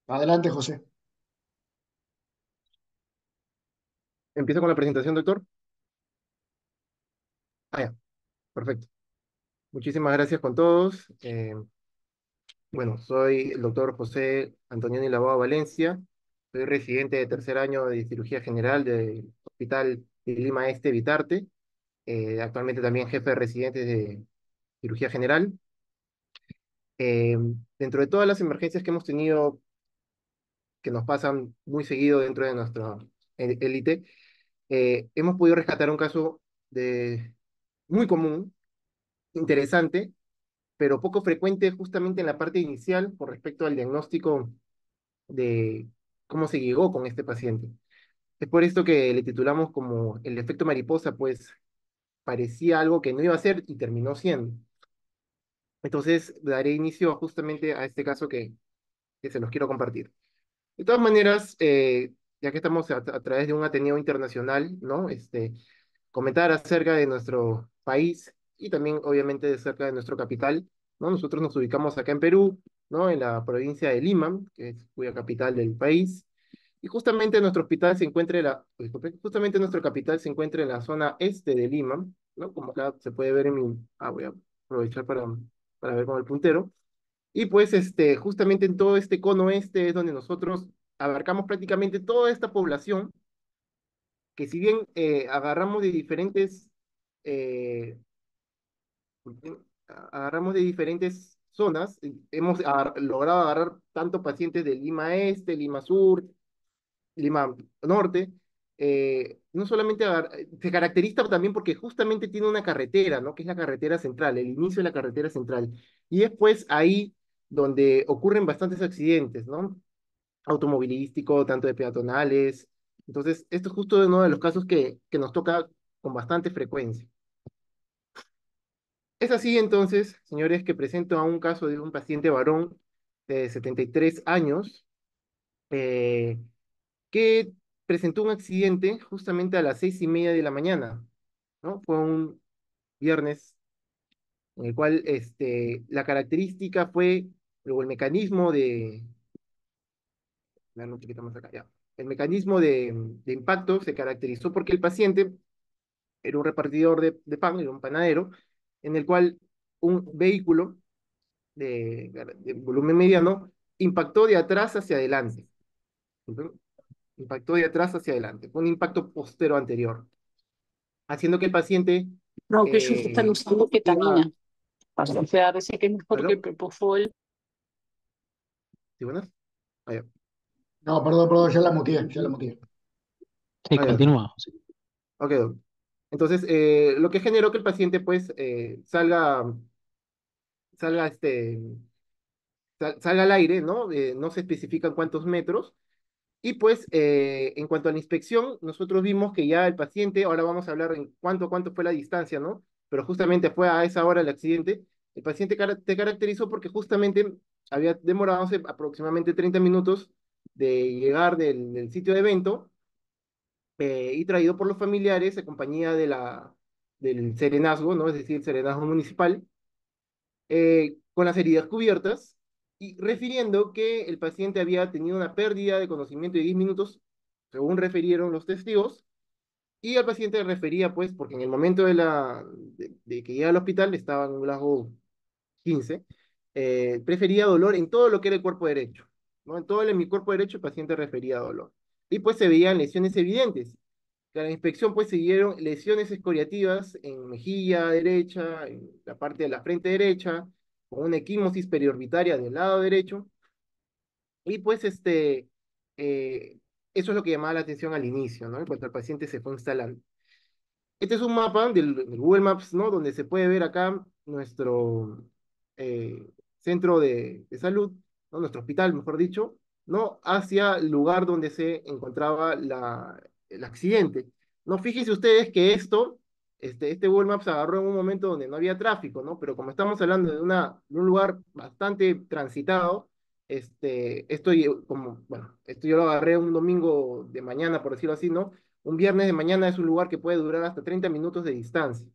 Adelante, José. Empiezo con la presentación, doctor. Ya, perfecto. Muchísimas gracias con todos. Bueno, soy el doctor José Antonioni Laboa Valencia. Soy residente de tercer año de cirugía general del Hospital de Lima Este Vitarte. Actualmente también jefe de residentes de cirugía general. Eh, Dentro de todas las emergencias que hemos tenido, que nos pasan muy seguido dentro de nuestra élite, hemos podido rescatar un caso de, muy común, interesante, pero poco frecuente justamente en la parte inicial con respecto al diagnóstico de cómo se llegó con este paciente. Es por esto que le titulamos como el efecto mariposa, pues parecía algo que no iba a ser y terminó siendo. Entonces, daré inicio justamente a este caso que se los quiero compartir. De todas maneras, ya que estamos a través de un Ateneo internacional, ¿no? Comentar acerca de nuestro país y también obviamente de cerca de nuestro capital, ¿no? Nosotros nos ubicamos acá en Perú, ¿no? En la provincia de Lima, que es cuya capital del país, y justamente nuestro hospital se encuentra disculpe, justamente nuestro capital se encuentra en la zona este de Lima, ¿no? Como acá se puede ver en mi, voy a aprovechar para ver con el puntero, y pues justamente en todo este cono este es donde nosotros abarcamos prácticamente toda esta población que si bien agarramos de diferentes eh, agarramos de diferentes zonas, hemos logrado agarrar tanto pacientes de Lima Este, Lima Sur, Lima Norte, no solamente se caracteriza también porque justamente tiene una carretera, ¿no? Que es la carretera central, el inicio de la carretera central. Y es pues ahí donde ocurren bastantes accidentes, ¿no? Automovilístico, tanto de peatonales. Entonces, esto es justo uno de los casos que nos toca con bastante frecuencia. Es así entonces, señores, que presento a un caso de un paciente varón de 73 años eh, que presentó un accidente justamente a las 6:30 de la mañana, ¿no? Fue un viernes en el cual la característica fue, luego el mecanismo vean un poquito más acá, ya. El mecanismo de impacto se caracterizó porque el paciente era un repartidor de pan, era un panadero, en el cual un vehículo de volumen mediano impactó de atrás hacia adelante. ¿Sí? Impactó de atrás hacia adelante. Fue un impacto postero anterior, haciendo que el paciente No, que ellos están eh, usando iba... ketamina. O sea, dice que es mejor que el ¿Aló? propofol. ¿Sí, buenas? Ah, ya. No, perdón, perdón, ya la muteé, ya la muteé. Sí, Ah, ya. continúa, José. Ok, doc. Entonces, lo que generó que el paciente pues salga, salga al aire, ¿no? No se especifican cuántos metros. Y pues, en cuanto a la inspección, nosotros vimos que ya el paciente, ahora vamos a hablar en cuánto fue la distancia, ¿no? Pero justamente fue a esa hora el accidente. El paciente te caracterizó porque justamente había demorado aproximadamente 30 minutos de llegar del sitio de evento y traído por los familiares en compañía del serenazgo, ¿no? Es decir, el serenazgo municipal, con las heridas cubiertas y refiriendo que el paciente había tenido una pérdida de conocimiento de 10 minutos, según refirieron los testigos, y el paciente refería, pues, porque en el momento de que llega al hospital estaba en un Glasgow 15, prefería dolor en todo lo que era el cuerpo derecho, ¿no? En todo mi cuerpo derecho el paciente refería dolor. Y pues se veían lesiones evidentes. Que a la inspección pues se vieron lesiones escoriativas en mejilla derecha, en la parte de la frente derecha, con una equimosis periorbitaria del lado derecho. Y pues eso es lo que llamaba la atención al inicio, ¿no? En cuanto el paciente se fue instalando. Este es un mapa del Google Maps, ¿no? Donde se puede ver acá nuestro centro de salud, ¿no? Nuestro hospital, mejor dicho, ¿no? Hacia el lugar donde se encontraba el accidente. No, fíjense ustedes que este Google Maps agarró en un momento donde no había tráfico, ¿no? Pero como estamos hablando de un lugar bastante transitado, esto yo lo agarré un domingo de mañana, por decirlo así, ¿no? Un viernes de mañana es un lugar que puede durar hasta 30 minutos de distancia,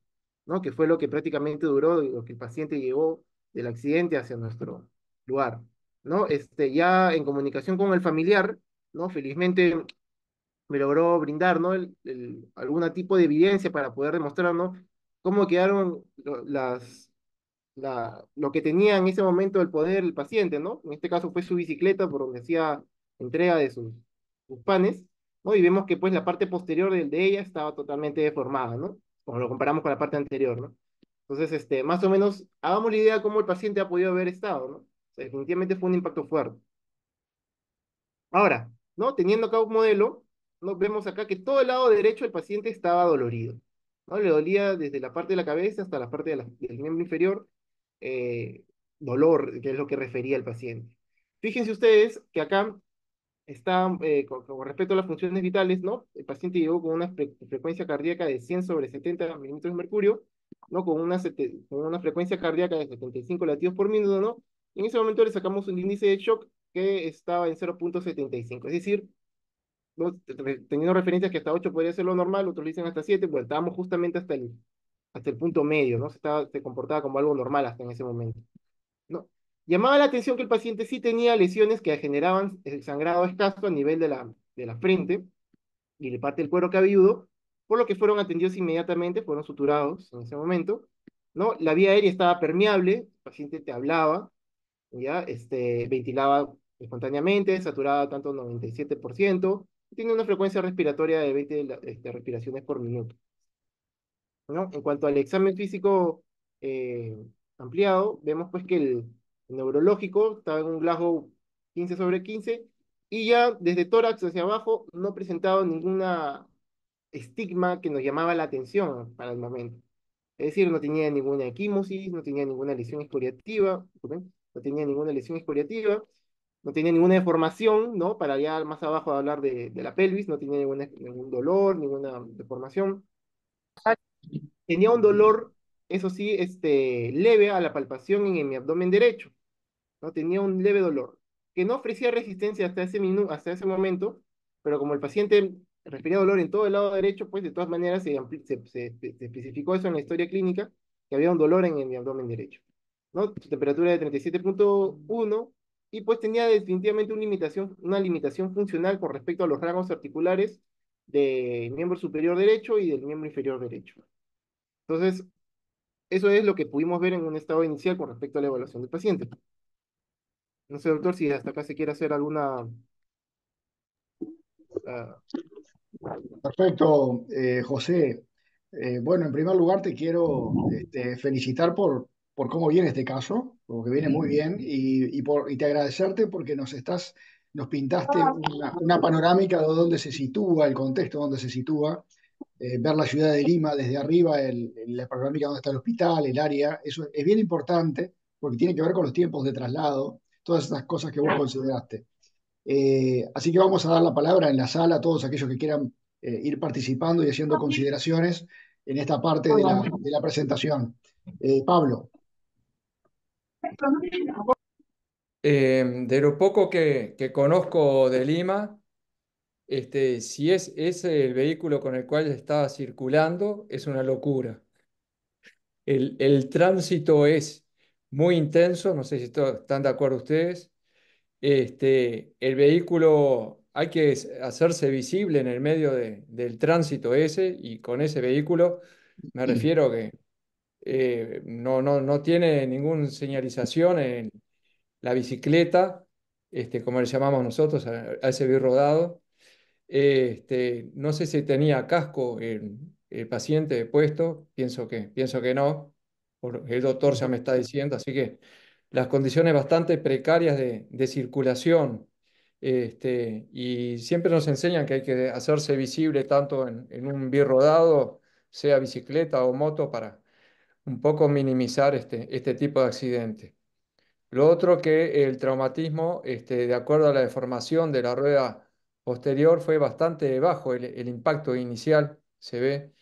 ¿no? Que fue lo que prácticamente duró lo que el paciente llegó del accidente hacia nuestro lugar. ¿no? Ya en comunicación con el familiar, ¿no? Felizmente me logró brindar, ¿no? Algún tipo de evidencia para poder demostrar, ¿no? Cómo quedaron lo que tenía en ese momento el poder el paciente, ¿no? En este caso fue su bicicleta por donde hacía entrega de sus panes, ¿no? Y vemos que pues la parte posterior de ella estaba totalmente deformada, ¿no? Como lo comparamos con la parte anterior, ¿no? Entonces, más o menos, hagamos la idea de cómo el paciente ha podido haber estado, ¿no? O sea, definitivamente fue un impacto fuerte. Ahora, ¿no? Teniendo acá un modelo, nos vemos acá que todo el lado derecho del paciente estaba dolorido, ¿no? Le dolía desde la parte de la cabeza hasta la parte del miembro inferior, eh, dolor, que es lo que refería el paciente. Fíjense ustedes que acá está, con respecto a las funciones vitales, ¿no? El paciente llegó con una frecuencia cardíaca de 100 sobre 70 milímetros de mercurio, ¿no? Con una frecuencia cardíaca de 75 latidos por minuto, ¿no? Y en ese momento le sacamos un índice de shock que estaba en 0,75. Es decir, ¿no? Teniendo referencias que hasta 8 podría ser lo normal, otros dicen hasta 7, pues estábamos justamente hasta el punto medio, ¿no? Se comportaba como algo normal hasta en ese momento, ¿no? Llamaba la atención que el paciente sí tenía lesiones que generaban sangrado escaso a nivel de la frente y de parte del cuero cabelludo, por lo que fueron atendidos inmediatamente, fueron suturados en ese momento, ¿no? La vía aérea estaba permeable, el paciente te hablaba, ¿ya? Ventilaba espontáneamente, saturaba tanto 97%, y tiene una frecuencia respiratoria de 20 respiraciones por minuto, ¿no? En cuanto al examen físico eh, ampliado, vemos pues que el neurológico estaba en un Glasgow 15 sobre 15 y ya desde tórax hacia abajo no presentaba ninguna estigma que nos llamaba la atención para el momento. Es decir, no tenía ninguna equimosis, no tenía ninguna lesión excoriativa, ¿ven? No tenía ninguna lesión excoriativa, no tenía ninguna deformación, ¿no? Para ya más abajo hablar de la pelvis, no tenía ningún dolor, ninguna deformación. Tenía un dolor, eso sí, leve a la palpación en mi abdomen derecho, ¿no? Tenía un leve dolor, que no ofrecía resistencia hasta ese momento, pero como el paciente respiraba dolor en todo el lado derecho, pues de todas maneras se especificó eso en la historia clínica, que había un dolor en mi abdomen derecho, ¿no? Su temperatura de 37,1 y pues tenía definitivamente una limitación funcional con respecto a los rangos articulares del miembro superior derecho y del miembro inferior derecho. Entonces, eso es lo que pudimos ver en un estado inicial con respecto a la evaluación del paciente. No sé, doctor, si hasta acá se quiere hacer alguna... ah, Perfecto, José. Bueno, en primer lugar te quiero felicitar por cómo viene este caso, porque viene muy bien, y te agradecerte porque nos pintaste una panorámica de dónde se sitúa, el contexto donde se sitúa, ver la ciudad de Lima desde arriba, la panorámica donde está el hospital, el área, eso es bien importante porque tiene que ver con los tiempos de traslado, todas esas cosas que vos consideraste. Así que vamos a dar la palabra en la sala a todos aquellos que quieran ir participando y haciendo consideraciones en esta parte de la presentación. Pablo, De lo poco que conozco de Lima, si es el vehículo con el cual está circulando, es una locura. El tránsito es muy intenso, no sé si están de acuerdo ustedes. El vehículo hay que hacerse visible en el medio del tránsito ese, y con ese vehículo me refiero que no tiene ninguna señalización en la bicicleta, como le llamamos nosotros a ese birrodado. No sé si tenía casco el paciente puesto, pienso que no, el doctor ya me está diciendo, así que las condiciones bastante precarias de circulación, y siempre nos enseñan que hay que hacerse visible tanto en un birrodado, sea bicicleta o moto, para un poco minimizar este tipo de accidentes. Lo otro, que el traumatismo, de acuerdo a la deformación de la rueda posterior, fue bastante bajo el impacto inicial, se ve.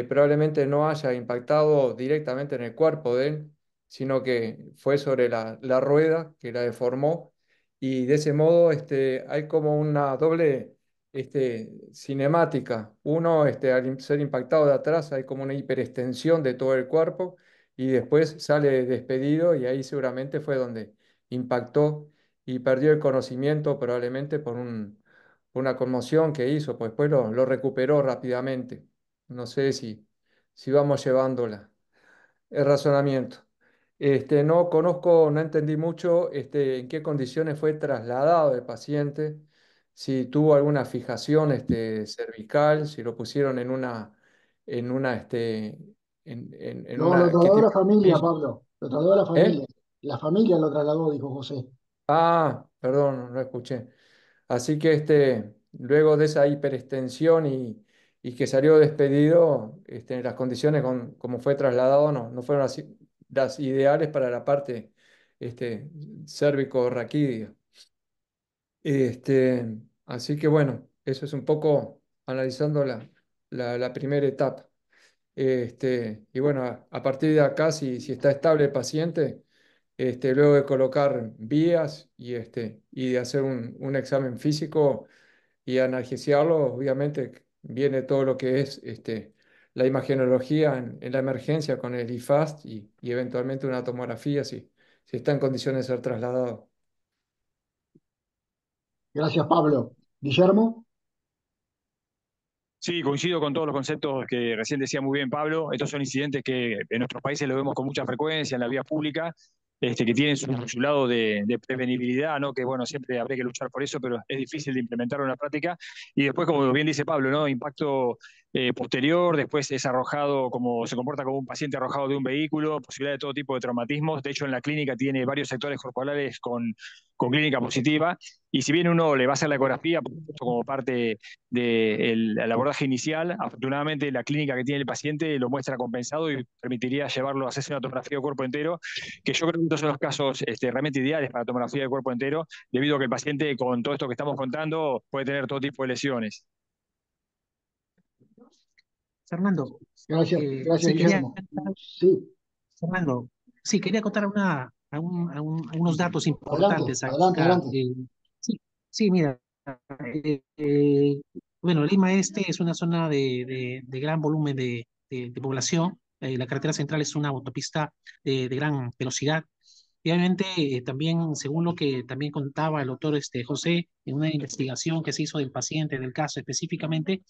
Probablemente no haya impactado directamente en el cuerpo de él, sino que fue sobre la rueda que la deformó, y de ese modo hay como una doble cinemática. Uno, al ser impactado de atrás, hay como una hiperextensión de todo el cuerpo, y después sale despedido, y ahí seguramente fue donde impactó y perdió el conocimiento probablemente por una conmoción que hizo, pues después lo recuperó rápidamente. No sé si vamos llevándola el razonamiento. No conozco, no entendí mucho en qué condiciones fue trasladado el paciente, si tuvo alguna fijación cervical, si lo pusieron en una, en No, lo una, ¿qué trasladó tipo la de familia, piso? Pablo. Lo trasladó la ¿Eh? familia. La familia lo trasladó, dijo José. Ah, perdón, no escuché. Así que luego de esa hiperextensión y que salió despedido, las condiciones como fue trasladado no fueron las ideales para la parte cérvico-raquídea. Así que bueno, eso es un poco analizando la primera etapa. Y bueno, a partir de acá, si está estable el paciente, luego de colocar vías y de hacer un examen físico y analgesiarlo, obviamente viene todo lo que es la imagenología en la emergencia con el IFAST y eventualmente una tomografía si está en condiciones de ser trasladado. Gracias, Pablo. Guillermo. Sí, coincido con todos los conceptos que recién decía muy bien Pablo. Estos son incidentes que en nuestros países los vemos con mucha frecuencia en la vía pública, que tienen su lado de prevenibilidad, ¿no? Que bueno, siempre habría que luchar por eso, pero es difícil de implementarlo en la práctica. Y después, como bien dice Pablo, ¿no? Impacto posterior, después es arrojado, como se comporta como un paciente arrojado de un vehículo, posibilidad de todo tipo de traumatismos. De hecho, en la clínica tiene varios sectores corporales con clínica positiva. Y si bien uno le va a hacer la ecografía, por supuesto, como parte del abordaje inicial, afortunadamente la clínica que tiene el paciente lo muestra compensado y permitiría llevarlo a hacerse una tomografía de cuerpo entero, que yo creo que estos son los casos realmente ideales para tomografía de cuerpo entero, debido a que el paciente con todo esto que estamos contando puede tener todo tipo de lesiones. Fernando, Gracias, gracias, sí quería, Guillermo. Sí, Fernando, sí quería contar unos datos adelante, importantes adelante, acá. adelante. Sí, sí, mira, eh, eh, bueno, Lima Este es una zona de gran volumen de población. La carretera central es una autopista de gran velocidad. Y obviamente, también, según lo que también contaba el doctor José, en una investigación que se hizo del paciente, del caso específicamente,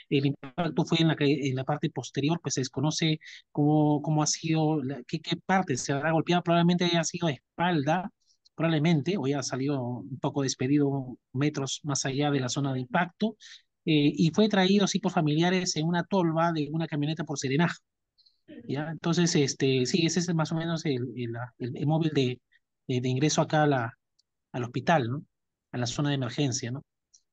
el impacto fue en la parte posterior, pues se desconoce cómo ha sido, qué parte se habrá golpeado, probablemente haya sido espalda, probablemente, o haya salido un poco despedido metros más allá de la zona de impacto, y fue traído así por familiares en una tolva de una camioneta por serenaje. ¿Ya? Entonces, sí, ese es más o menos el móvil de ingreso acá al hospital, ¿no? A la zona de emergencia, ¿no?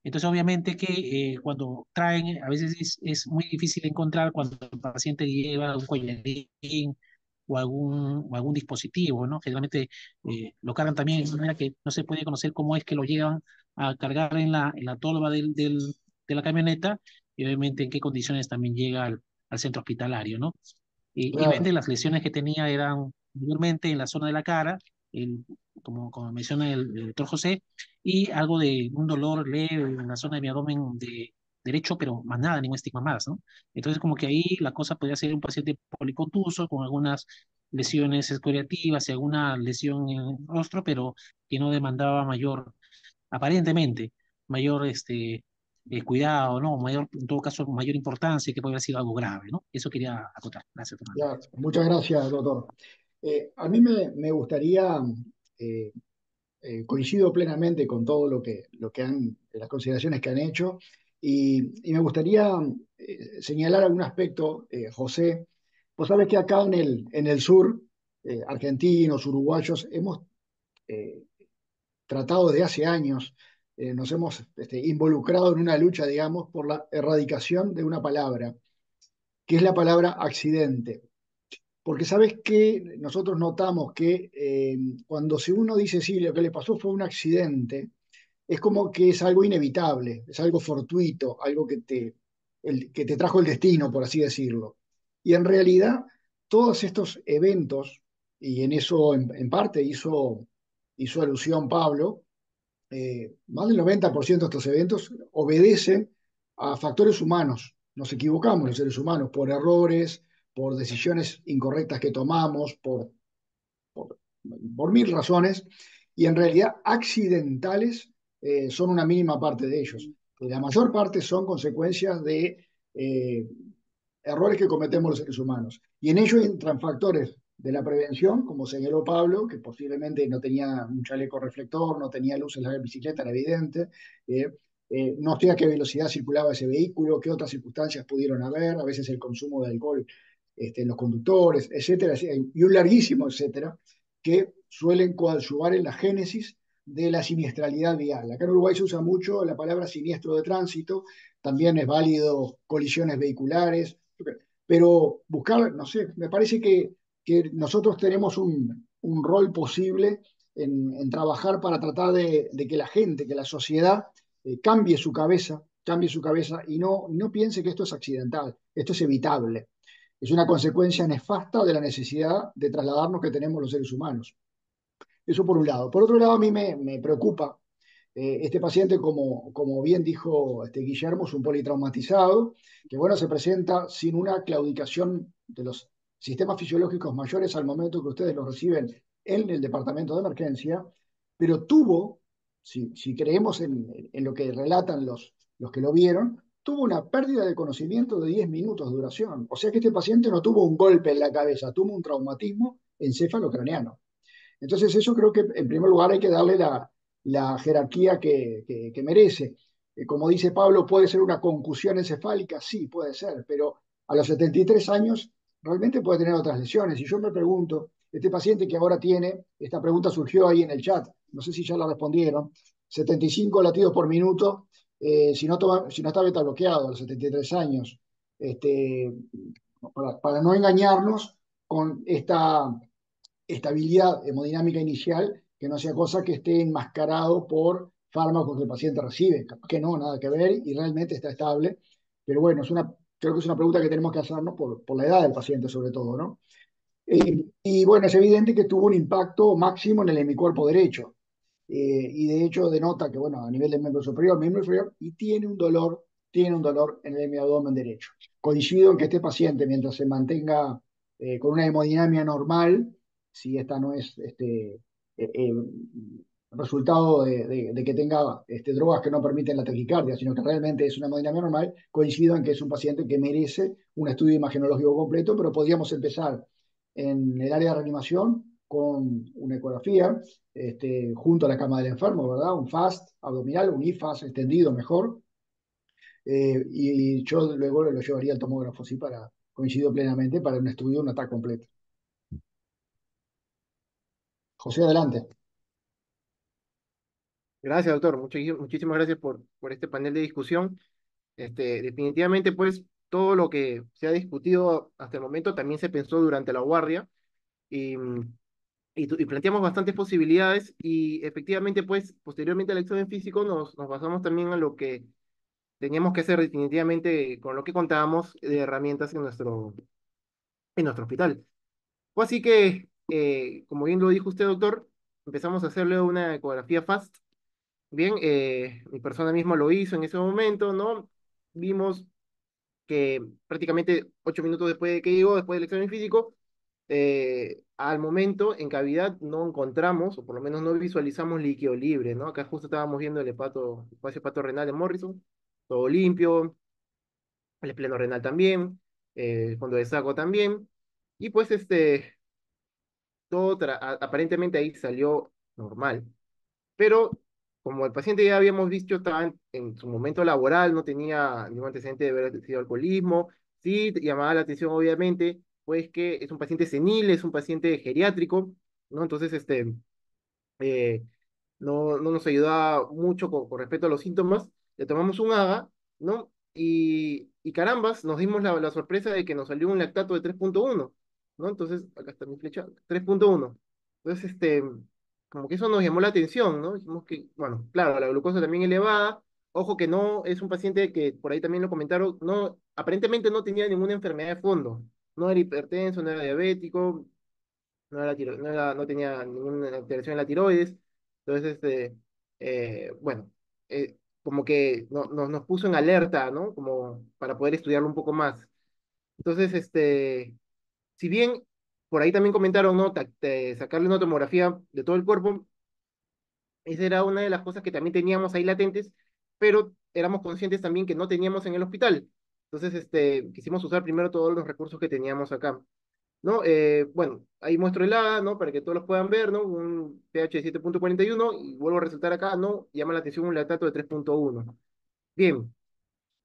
Entonces, obviamente que cuando traen, a veces es muy difícil encontrar cuando el paciente lleva un collarín o algún dispositivo, ¿no? Generalmente lo cargan también de manera que no se puede conocer cómo es que lo llevan a cargar en la tolva de la camioneta y obviamente en qué condiciones también llega al centro hospitalario, ¿no? Y Claro, obviamente las lesiones que tenía eran mayormente en la zona de la cara, el, como menciona el doctor José, y algo de un dolor leve en la zona de mi abdomen derecho, pero más nada, ningún estigma más, ¿no? Entonces, como que ahí la cosa podría ser un paciente policontuso con algunas lesiones escoriativas y alguna lesión en el rostro, pero que no demandaba mayor, aparentemente, mayor cuidado, ¿no? Mayor, en todo caso, mayor importancia, que podría haber sido algo grave, ¿no? Eso quería acotar. Gracias, Fernando. ya. Muchas gracias, doctor. A mí me gustaría, eh, coincido plenamente con todo las consideraciones que han hecho, y me gustaría señalar algún aspecto, José. Vos sabés que acá en el sur, argentinos, uruguayos, hemos eh, tratado de hace años, nos hemos involucrado en una lucha, digamos, por la erradicación de una palabra, que es la palabra accidente. Porque sabes que nosotros notamos que cuando si uno dice, sí, lo que le pasó fue un accidente, es como que es algo inevitable, es algo fortuito, algo que te trajo el destino, por así decirlo. Y en realidad, todos estos eventos, y en eso en parte hizo alusión Pablo, más del 90% de estos eventos obedecen a factores humanos. Nos equivocamos los seres humanos por errores, por decisiones incorrectas que tomamos, por mil razones. y en realidad accidentales son una mínima parte de ellos. La mayor parte son consecuencias de eh, errores que cometemos los seres humanos. Y en ello entran factores de la prevención, como señaló Pablo, que posiblemente no tenía un chaleco reflector, no tenía luces en la bicicleta, era evidente. Eh, no sé a qué velocidad circulaba ese vehículo, qué otras circunstancias pudieron haber, a veces el consumo de alcohol en los conductores, etcétera, y un larguísimo etcétera, que suelen coadyuvar en la génesis de la siniestralidad vial. Acá en Uruguay se usa mucho la palabra siniestro de tránsito, también es válido colisiones vehiculares, pero buscar, no sé, me parece que nosotros tenemos un rol posible en trabajar para tratar de que la gente, que la sociedad cambie su cabeza y no piense que esto es accidental, esto es evitable. Es una consecuencia nefasta de la necesidad de trasladarnos que tenemos los seres humanos. Eso por un lado. Por otro lado, a mí me preocupa este paciente, como bien dijo Guillermo, es un politraumatizado, que bueno, se presenta sin una claudicación de los sistemas fisiológicos mayores al momento que ustedes lo reciben en el departamento de emergencia, pero tuvo, si creemos en lo que relatan los que lo vieron, tuvo una pérdida de conocimiento de 10 minutos de duración. O sea que este paciente no tuvo un golpe en la cabeza, tuvo un traumatismo encéfalo-craneano. Entonces eso creo que en primer lugar hay que darle la jerarquía que merece. Como dice Pablo, ¿puede ser una concusión encefálica? Sí, puede ser, pero a los 73 años realmente puede tener otras lesiones. Y yo me pregunto, este paciente que ahora tiene, esta pregunta surgió ahí en el chat, no sé si ya la respondieron, 75 latidos por minuto, si no está beta bloqueado a los 73 años, este, para no engañarnos con esta estabilidad hemodinámica inicial, que no sea cosa que esté enmascarado por fármacos que el paciente recibe. Capaz que no, nada que ver y realmente está estable. Pero bueno, creo que es una pregunta que tenemos que hacernos por la edad del paciente sobre todo, ¿no? Y bueno, es evidente que tuvo un impacto máximo en el hemicuerpo derecho. Y de hecho denota que, bueno, a nivel del miembro inferior, y tiene un dolor en el hemiabdomen derecho. Coincido en que este paciente, mientras se mantenga con una hemodinamia normal, si esta no es resultado de que tenga drogas que no permiten la taquicardia, sino que realmente es una hemodinamia normal, coincido en que es un paciente que merece un estudio imagenológico completo, pero podríamos empezar en el área de reanimación con una ecografía, junto a la cama del enfermo, ¿verdad? Un FAST abdominal, un IFAS extendido mejor, y yo luego lo llevaría al tomógrafo, ¿sí? Coincido plenamente, para un estudio, un ataque completo. José, adelante. Gracias, doctor. Muchísimas gracias por este panel de discusión. Definitivamente, pues, todo lo que se ha discutido hasta el momento también se pensó durante la guardia y, y planteamos bastantes posibilidades y efectivamente, pues, posteriormente al examen físico nos basamos también en lo que teníamos que hacer definitivamente con lo que contábamos de herramientas en nuestro hospital. Fue así que, como bien lo dijo usted, doctor, empezamos a hacerle una ecografía FAST. Bien, mi persona misma lo hizo en ese momento, ¿no? Vimos que prácticamente 8 minutos después de que llegó, después del examen físico, al momento en cavidad no encontramos, o por lo menos no visualizamos líquido libre, ¿no? Acá justo estábamos viendo el espacio hepatorrenal de Morrison, todo limpio, el espleno renal también, el fondo de saco también, y pues aparentemente ahí salió normal. Pero como el paciente ya habíamos visto, estaba en su momento laboral, no tenía ningún antecedente de haber sido alcoholismo, sí llamaba la atención obviamente, pues que es un paciente senil, es un paciente geriátrico, ¿no? Entonces, eh, no nos ayudaba mucho con respecto a los síntomas, le tomamos un AGA, ¿no? Y carambas, nos dimos la sorpresa de que nos salió un lactato de 3.1, ¿no? Entonces, acá está mi flecha, 3.1. Entonces, como que eso nos llamó la atención, ¿no? Dijimos que, bueno, claro, la glucosa también elevada, ojo que no es un paciente que por ahí también lo comentaron, no, aparentemente no tenía ninguna enfermedad de fondo, no era hipertenso, no era diabético, no tenía ninguna alteración en la tiroides. Entonces, bueno, como que nos puso en alerta, ¿no? Como para poder estudiarlo un poco más. Entonces, si bien por ahí también comentaron, ¿no? Sacarle una tomografía de todo el cuerpo, Esa era una de las cosas que también teníamos ahí latentes, pero éramos conscientes también que no teníamos en el hospital. Entonces, quisimos usar primero todos los recursos que teníamos acá, ¿no? Bueno, ahí muestro el A, ¿no? Para que todos los puedan ver, ¿no? Un pH de 7,41 y vuelvo a resaltar acá, ¿no? Llama la atención un lactato de 3,1. Bien,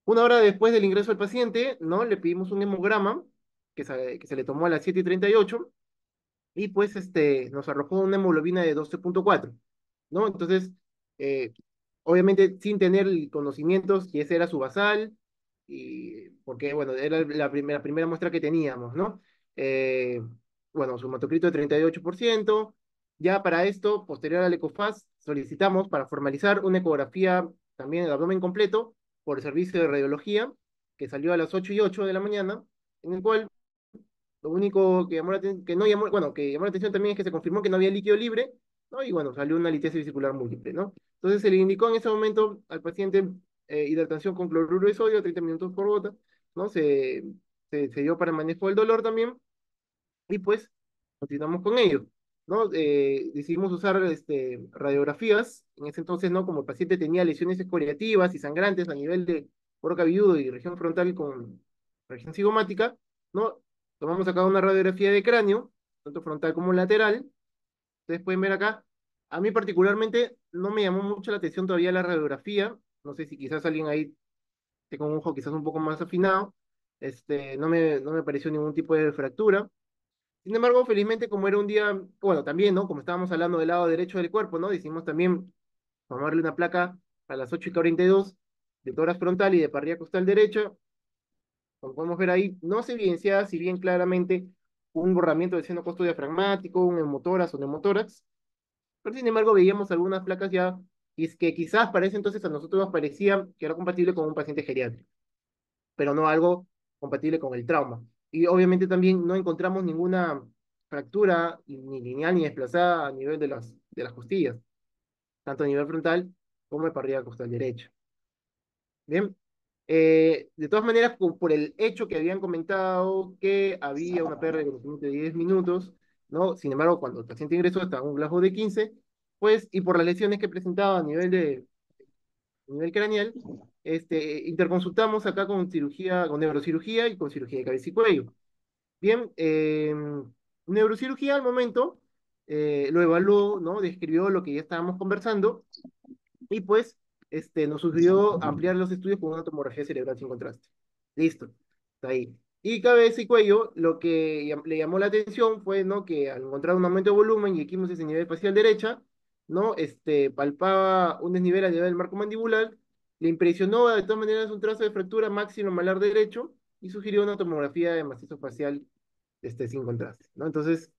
una hora después del ingreso del paciente, ¿no? Le pedimos un hemograma que se le tomó a las 7:38 y pues nos arrojó una hemoglobina de 12,4, ¿no? Entonces, eh, obviamente sin tener el conocimiento si ese era su basal, y porque, bueno, era la primera muestra que teníamos, ¿no? Eh, bueno, su hematocrito de 38%. Ya para esto, posterior al ECOFAS, solicitamos para formalizar una ecografía también del abdomen completo por el servicio de radiología, que salió a las 8:08 de la mañana, en el cual lo único que llamó la atención, que no llamó, bueno, que llamó la atención también es que se confirmó que no había líquido libre, ¿no? Y bueno, salió una litiasis vesicular múltiple, ¿no? Entonces se le indicó en ese momento al paciente hidratación con cloruro de sodio, 30 minutos por gota, ¿no? Se dio para el manejo del dolor también, y pues continuamos con ello, ¿no? Decidimos usar radiografías, en ese entonces, ¿no? Como el paciente tenía lesiones escoriativas y sangrantes a nivel de cuero cabelludo y región frontal con región cigomática, ¿no? Tomamos acá una radiografía de cráneo, tanto frontal como lateral. Ustedes pueden ver acá. A mí particularmente no me llamó mucho la atención todavía la radiografía. No sé si quizás alguien ahí tenga un ojo quizás un poco más afinado. No me pareció ningún tipo de fractura. Sin embargo, felizmente, como era un día, bueno, también, ¿no? Como estábamos hablando del lado derecho del cuerpo, ¿no? Decidimos también tomarle una placa a las 8:42 de tórax frontal y de parrilla costal derecha. Como podemos ver ahí, no se evidencia, si bien claramente, un borramiento del seno costo diafragmático, un hemotórax o neumotórax, pero sin embargo veíamos algunas placas ya que quizás para ese entonces a nosotros nos parecía que era compatible con un paciente geriátrico, pero no algo compatible con el trauma. Y obviamente también no encontramos ninguna fractura ni lineal ni desplazada a nivel de las costillas, tanto a nivel frontal como de parrilla costal derecha. Bien, de todas maneras, por el hecho que habían comentado que había una pérdida de conocimiento de 10 minutos, ¿no? Sin embargo, cuando el paciente ingresó estaba un glajo de 15, pues, y por las lesiones que presentaba a nivel craneal, interconsultamos acá con cirugía, con neurocirugía y con cirugía de cabeza y cuello. Bien, neurocirugía al momento lo evaluó, ¿no? Describió lo que ya estábamos conversando y pues nos sugirió ampliar los estudios con una tomografía cerebral sin contraste. Listo, está ahí. Y cabeza y cuello, lo que le llamó la atención fue, ¿no? Que al encontrar un aumento de volumen y equimosis en nivel facial derecha, ¿no? Palpaba un desnivel a nivel del marco mandibular, le impresionó de todas maneras un trazo de fractura máximo malar derecho y sugirió una tomografía de macizo facial sin contraste, ¿no? Entonces,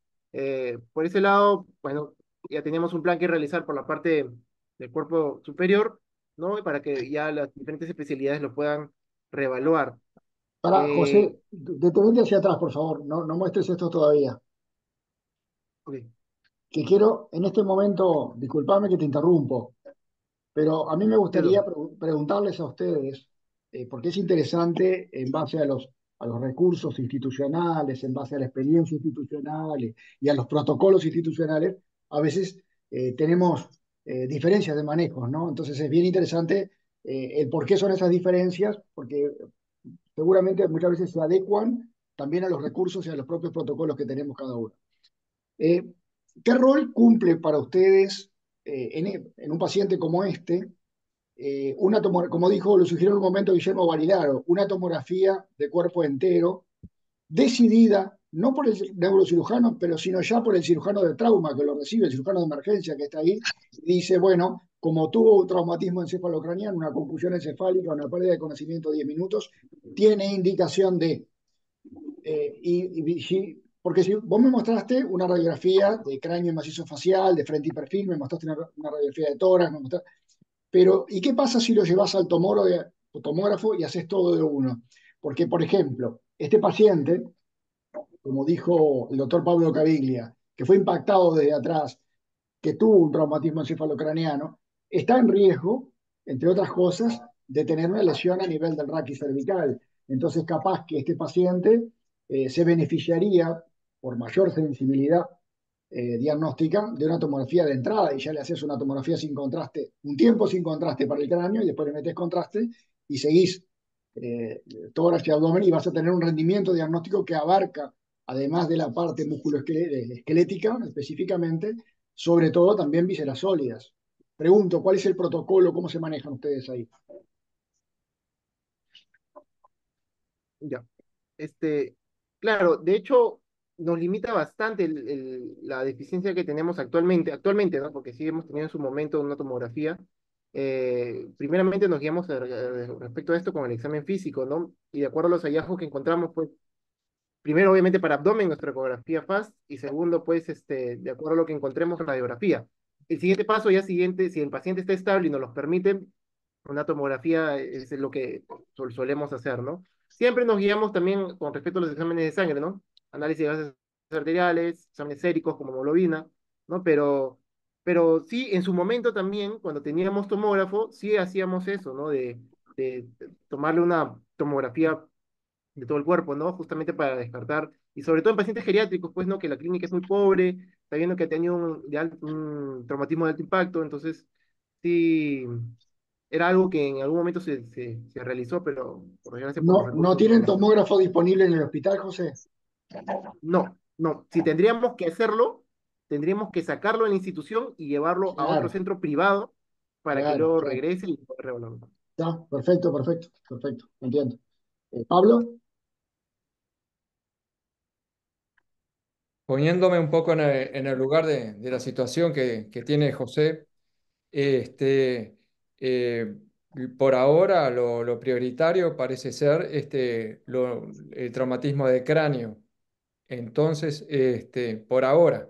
por ese lado, bueno, ya teníamos un plan que realizar por la parte del cuerpo superior, ¿no? Para que ya las diferentes especialidades lo puedan reevaluar. Para, Eh, José, detenete hacia atrás, por favor, no, no muestres esto todavía. ok, Que quiero, en este momento, disculpame que te interrumpo, pero a mí me gustaría Pedro, preguntarles a ustedes, porque es interesante en base a los recursos institucionales, en base a la experiencia institucional y a los protocolos institucionales, a veces tenemos diferencias de manejos, ¿no? Entonces es bien interesante el por qué son esas diferencias, porque seguramente muchas veces se adecuan también a los recursos y a los propios protocolos que tenemos cada uno. Eh, ¿Qué rol cumple para ustedes en un paciente como este? Como dijo, lo sugirió en un momento Guillermo Barilaro, una tomografía de cuerpo entero, decidida no por el neurocirujano, pero sino ya por el cirujano de trauma que lo recibe, el cirujano de emergencia que está ahí, y dice, bueno, como tuvo un traumatismo encefalocraniano, una confusión encefálica, una pérdida de conocimiento de 10 minutos, tiene indicación de porque si vos me mostraste una radiografía de cráneo macizo facial, de frente y perfil, me mostraste una radiografía de tórax, pero ¿y qué pasa si lo llevas al tomógrafo y haces todo de uno? Porque, por ejemplo, este paciente, como dijo el doctor Pablo Caviglia, que fue impactado desde atrás, que tuvo un traumatismo encefalocraniano, está en riesgo, entre otras cosas, de tener una lesión a nivel del raquis cervical. Entonces, capaz que este paciente se beneficiaría por mayor sensibilidad diagnóstica de una tomografía de entrada y ya le haces una tomografía sin contraste, un tiempo sin contraste para el cráneo y después le metes contraste y seguís tórax y abdomen y vas a tener un rendimiento diagnóstico que abarca, además de la parte musculoesquelética específicamente, sobre todo también vísceras sólidas. Pregunto, ¿cuál es el protocolo? ¿Cómo se manejan ustedes ahí? Ya. Claro, de hecho, nos limita bastante la deficiencia que tenemos actualmente, ¿no? Porque sí hemos tenido en su momento una tomografía. Primeramente nos guiamos respecto a esto con el examen físico, ¿no? Y de acuerdo a los hallazgos que encontramos, pues, primero, obviamente, para abdomen, nuestra ecografía FAST, y segundo, pues, de acuerdo a lo que encontremos, radiografía. El siguiente paso, ya siguiente, si el paciente está estable y nos lo permite, una tomografía es lo que solemos hacer, ¿no? Siempre nos guiamos también con respecto a los exámenes de sangre, ¿no? Análisis de gases arteriales, exámenes séricos como hemoglobina, ¿no? Pero sí, en su momento también, cuando teníamos tomógrafo, sí hacíamos eso, ¿no? De tomarle una tomografía de todo el cuerpo, ¿no? Justamente para descartar, y sobre todo en pacientes geriátricos, pues, ¿no? Que la clínica es muy pobre, está viendo que ha tenido un traumatismo de alto impacto, entonces, sí, era algo que en algún momento se realizó, pero por desgracia por los No recursos tienen no. tomógrafo disponible en el hospital, José? No, no, si tendríamos que hacerlo, tendríamos que sacarlo de la institución y llevarlo a otro Claro, centro privado para que claro, luego claro. regrese y poder reevaluarlo. Está, perfecto, perfecto, perfecto, entiendo. Pablo, Poniéndome un poco en el lugar de la situación que tiene José, este, eh, por ahora lo prioritario parece ser el traumatismo de cráneo. Entonces, por ahora,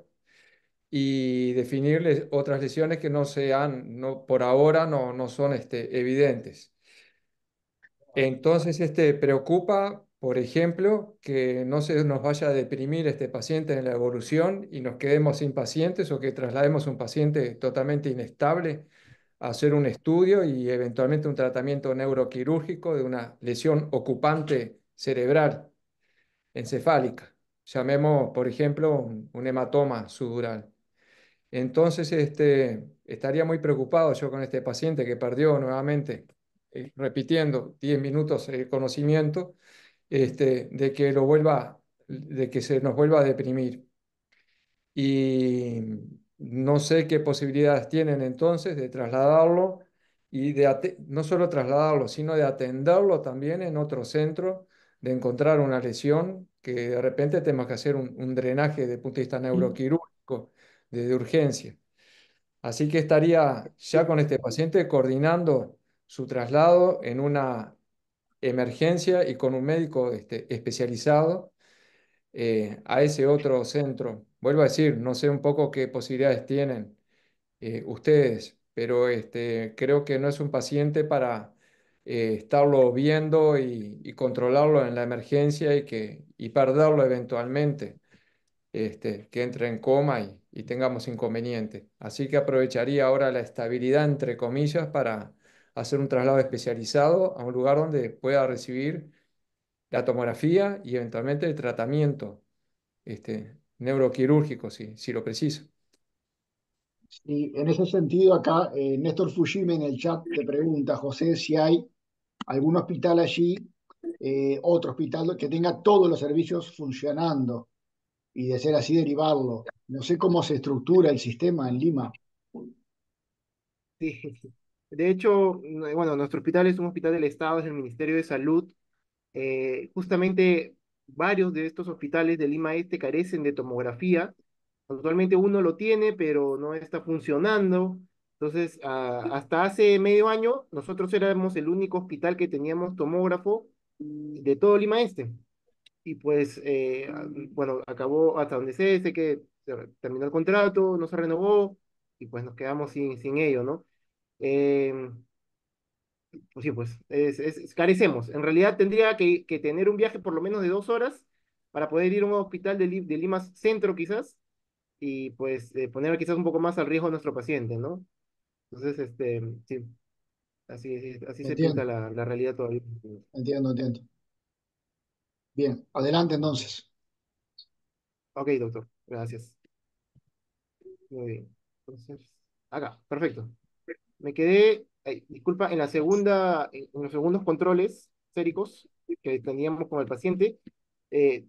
y definirles otras lesiones que no sean, no, por ahora no son evidentes. Entonces, preocupa, por ejemplo, que no se nos vaya a deprimir este paciente en la evolución y nos quedemos sin pacientes o que traslademos un paciente totalmente inestable a hacer un estudio y eventualmente un tratamiento neuroquirúrgico de una lesión ocupante cerebral encefálica. Llamemos, por ejemplo, un hematoma subdural. Entonces, estaría muy preocupado yo con este paciente que perdió nuevamente, repitiendo 10 minutos el conocimiento, de que de que se nos vuelva a deprimir. Y no sé qué posibilidades tienen entonces de trasladarlo y no solo trasladarlo, sino de atenderlo también en otro centro, de encontrar una lesión que de repente tenemos que hacer un drenaje desde el punto de vista neuroquirúrgico, de urgencia. Así que estaría ya con este paciente coordinando su traslado en una emergencia y con un médico especializado a ese otro centro. Vuelvo a decir, no sé un poco qué posibilidades tienen ustedes, pero creo que no es un paciente para estarlo viendo y controlarlo en la emergencia y perderlo eventualmente, que entre en coma y tengamos inconveniente. Así que aprovecharía ahora la estabilidad, entre comillas, para hacer un traslado especializado a un lugar donde pueda recibir la tomografía y eventualmente el tratamiento neuroquirúrgico, si lo precisa. y en ese sentido acá Néstor Fujime en el chat te pregunta, José, si hay algún hospital allí, otro hospital que tenga todos los servicios funcionando y de ser así derivarlo. No sé cómo se estructura el sistema en Lima. Sí. De hecho, bueno, nuestro hospital es un hospital del Estado, es el Ministerio de Salud. Justamente varios de estos hospitales de Lima Este carecen de tomografía. Actualmente uno lo tiene, pero no está funcionando. Entonces, hasta hace medio año, nosotros éramos el único hospital que teníamos tomógrafo de todo Lima Este. Y pues, bueno, acabó hasta donde sé que terminó el contrato, no se renovó, y pues nos quedamos sin ello, ¿no? Eh, pues sí, pues carecemos. En realidad tendría que tener un viaje por lo menos de 2 horas para poder ir a un hospital de Lima Centro quizás y pues poner quizás un poco más al riesgo a nuestro paciente, ¿no? Entonces, sí, así se pinta Entiendo, la realidad todavía. entiendo, entiendo. Bien, adelante entonces. Ok, doctor, gracias. Muy bien. Entonces, acá, perfecto. Me quedé, disculpa, en la segunda, en los segundos controles séricos que teníamos con el paciente,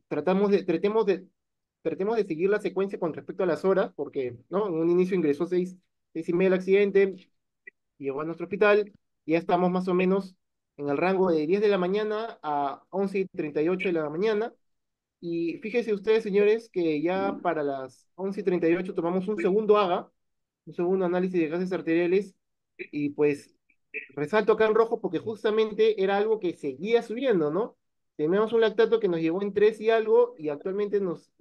tratemos de seguir la secuencia con respecto a las horas, porque, ¿no? En un inicio ingresó 6:30 del accidente, llegó a nuestro hospital, y ya estamos más o menos en el rango de 10 de la mañana a 11:38 de la mañana, y fíjense ustedes, señores, que ya para las 11:38 tomamos un segundo AGA, un segundo análisis de gases arteriales, y pues resalto acá en rojo porque justamente era algo que seguía subiendo, ¿no? Teníamos un lactato que nos llevó en 3 y algo, y actualmente nos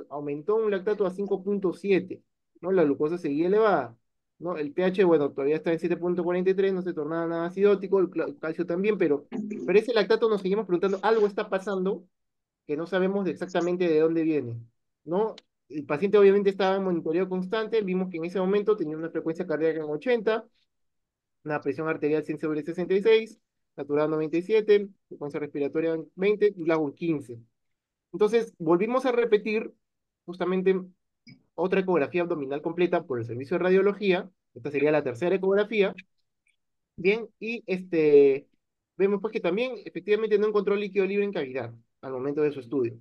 aumentó un lactato a 5,7, ¿no? La glucosa seguía elevada, ¿no? El pH, bueno, todavía está en 7,43, no se tornaba nada acidótico, el calcio también, pero ese lactato nos seguimos preguntando, algo está pasando que no sabemos exactamente de dónde viene, ¿no? El paciente obviamente estaba en monitoreo constante, vimos que en ese momento tenía una frecuencia cardíaca en 80, una presión arterial 100/66, natural 97, frecuencia respiratoria en 20 y lago en 15. Entonces, volvimos a repetir justamente otra ecografía abdominal completa por el servicio de radiología. Esta sería la tercera ecografía. Bien, y vemos pues que también efectivamente no encontró líquido libre en cavidad al momento de su estudio.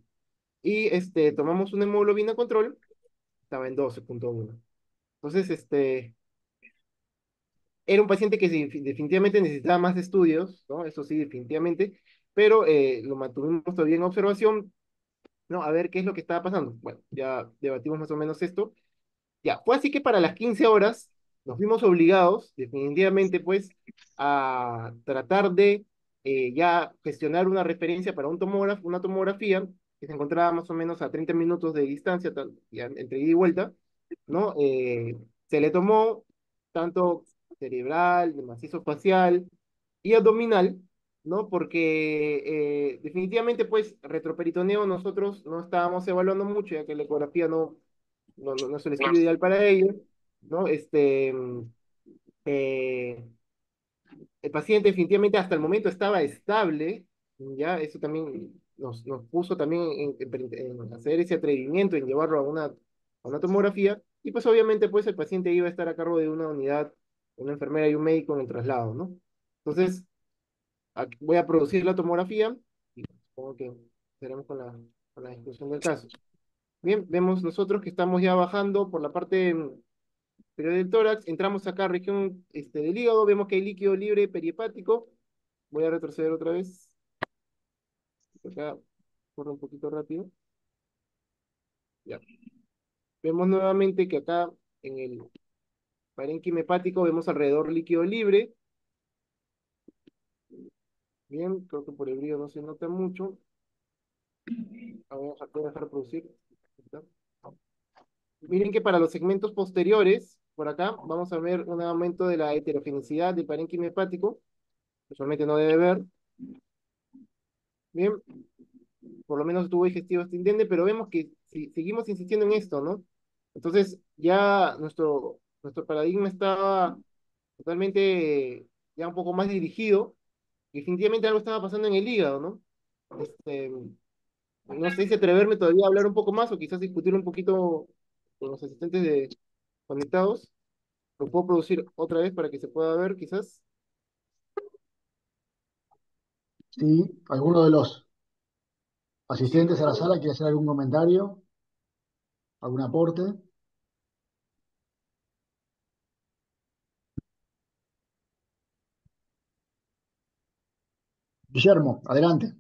Y tomamos una hemoglobina control, estaba en 12,1. Entonces, era un paciente que sí, definitivamente necesitaba más estudios, ¿no? Eso sí, definitivamente, pero lo mantuvimos todavía en observación, ¿no? A ver qué es lo que estaba pasando. Bueno, ya debatimos más o menos esto. Ya, fue así que para las 15 horas nos vimos obligados, definitivamente, pues, a tratar de ya gestionar una referencia para un tomógrafo, una tomografía que se encontraba más o menos a 30 minutos de distancia, ya entre ida y vuelta, ¿no? Se le tomó tanto cerebral, de macizo facial y abdominal, ¿no? Porque definitivamente, pues, retroperitoneo nosotros no estábamos evaluando mucho, ya que la ecografía no es el estudio ideal para ello, ¿no? Eh, el paciente definitivamente hasta el momento estaba estable, ya, eso también nos puso también en hacer ese atrevimiento, en llevarlo a una tomografía, y pues obviamente pues el paciente iba a estar a cargo de una unidad, una enfermera y un médico en el traslado, ¿no? Entonces, aquí voy a producir la tomografía, y supongo que estaremos con la discusión del caso. Bien, vemos nosotros que estamos ya bajando por la parte pero del tórax, entramos acá, región del hígado, vemos que hay líquido libre perihepático. Voy a retroceder otra vez. Acá corre un poquito rápido. Ya. Vemos nuevamente que acá en el parénquima hepático vemos alrededor líquido libre. Bien, creo que por el brillo no se nota mucho. Voy a dejar producir. ¿Está? Miren que para los segmentos posteriores, por acá, vamos a ver un aumento de la heterogenicidad del parénquima hepático. Usualmente no debe ver. Bien, por lo menos el tubo digestivo está indemne, pero vemos que si seguimos insistiendo en esto, ¿no? Entonces ya nuestro paradigma está totalmente ya un poco más dirigido, y definitivamente algo estaba pasando en el hígado, ¿no? No sé si atreverme todavía a hablar un poco más o quizás discutir un poquito con los asistentes conectados. Lo puedo producir otra vez para que se pueda ver, quizás. Sí, alguno de los Sí, asistentes a la sala quiere hacer algún comentario, algún aporte. Guillermo, adelante.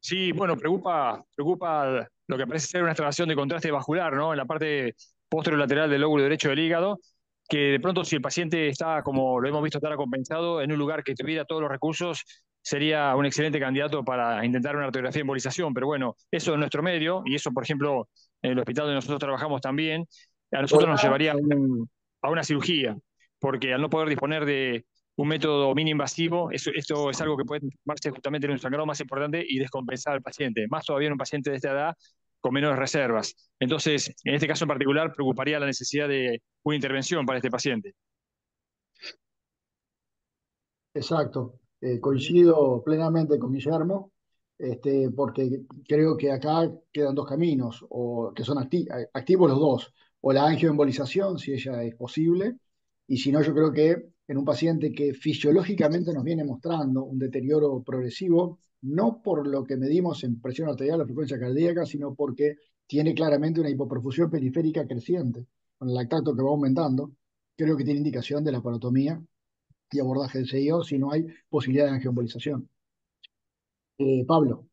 Sí, bueno, preocupa lo que parece ser una extracción de contraste vascular, ¿no? En la parte posterolateral del lóbulo derecho del hígado, que de pronto si el paciente está, como lo hemos visto, estar acompensado en un lugar que tuviera todos los recursos, sería un excelente candidato para intentar una radiografía de embolización. Pero bueno, eso es nuestro medio, y eso, por ejemplo, en el hospital donde nosotros trabajamos también, a nosotros nos llevaría a una cirugía, porque al no poder disponer de un método mini invasivo, esto es algo que puede transformarse justamente en un sangrado más importante y descompensar al paciente, más todavía en un paciente de esta edad con menores reservas. Entonces, en este caso en particular, preocuparía la necesidad de una intervención para este paciente. Exacto. Coincido plenamente con Guillermo, porque creo que acá quedan dos caminos, o que son activos los dos. o la angioembolización, si ella es posible. Y si no, yo creo que en un paciente que fisiológicamente nos viene mostrando un deterioro progresivo, no por lo que medimos en presión arterial o frecuencia cardíaca, sino porque tiene claramente una hipoperfusión periférica creciente, con el lactato que va aumentando, creo que tiene indicación de la parotomía y abordaje del CIO si no hay posibilidad de angioembolización. Pablo.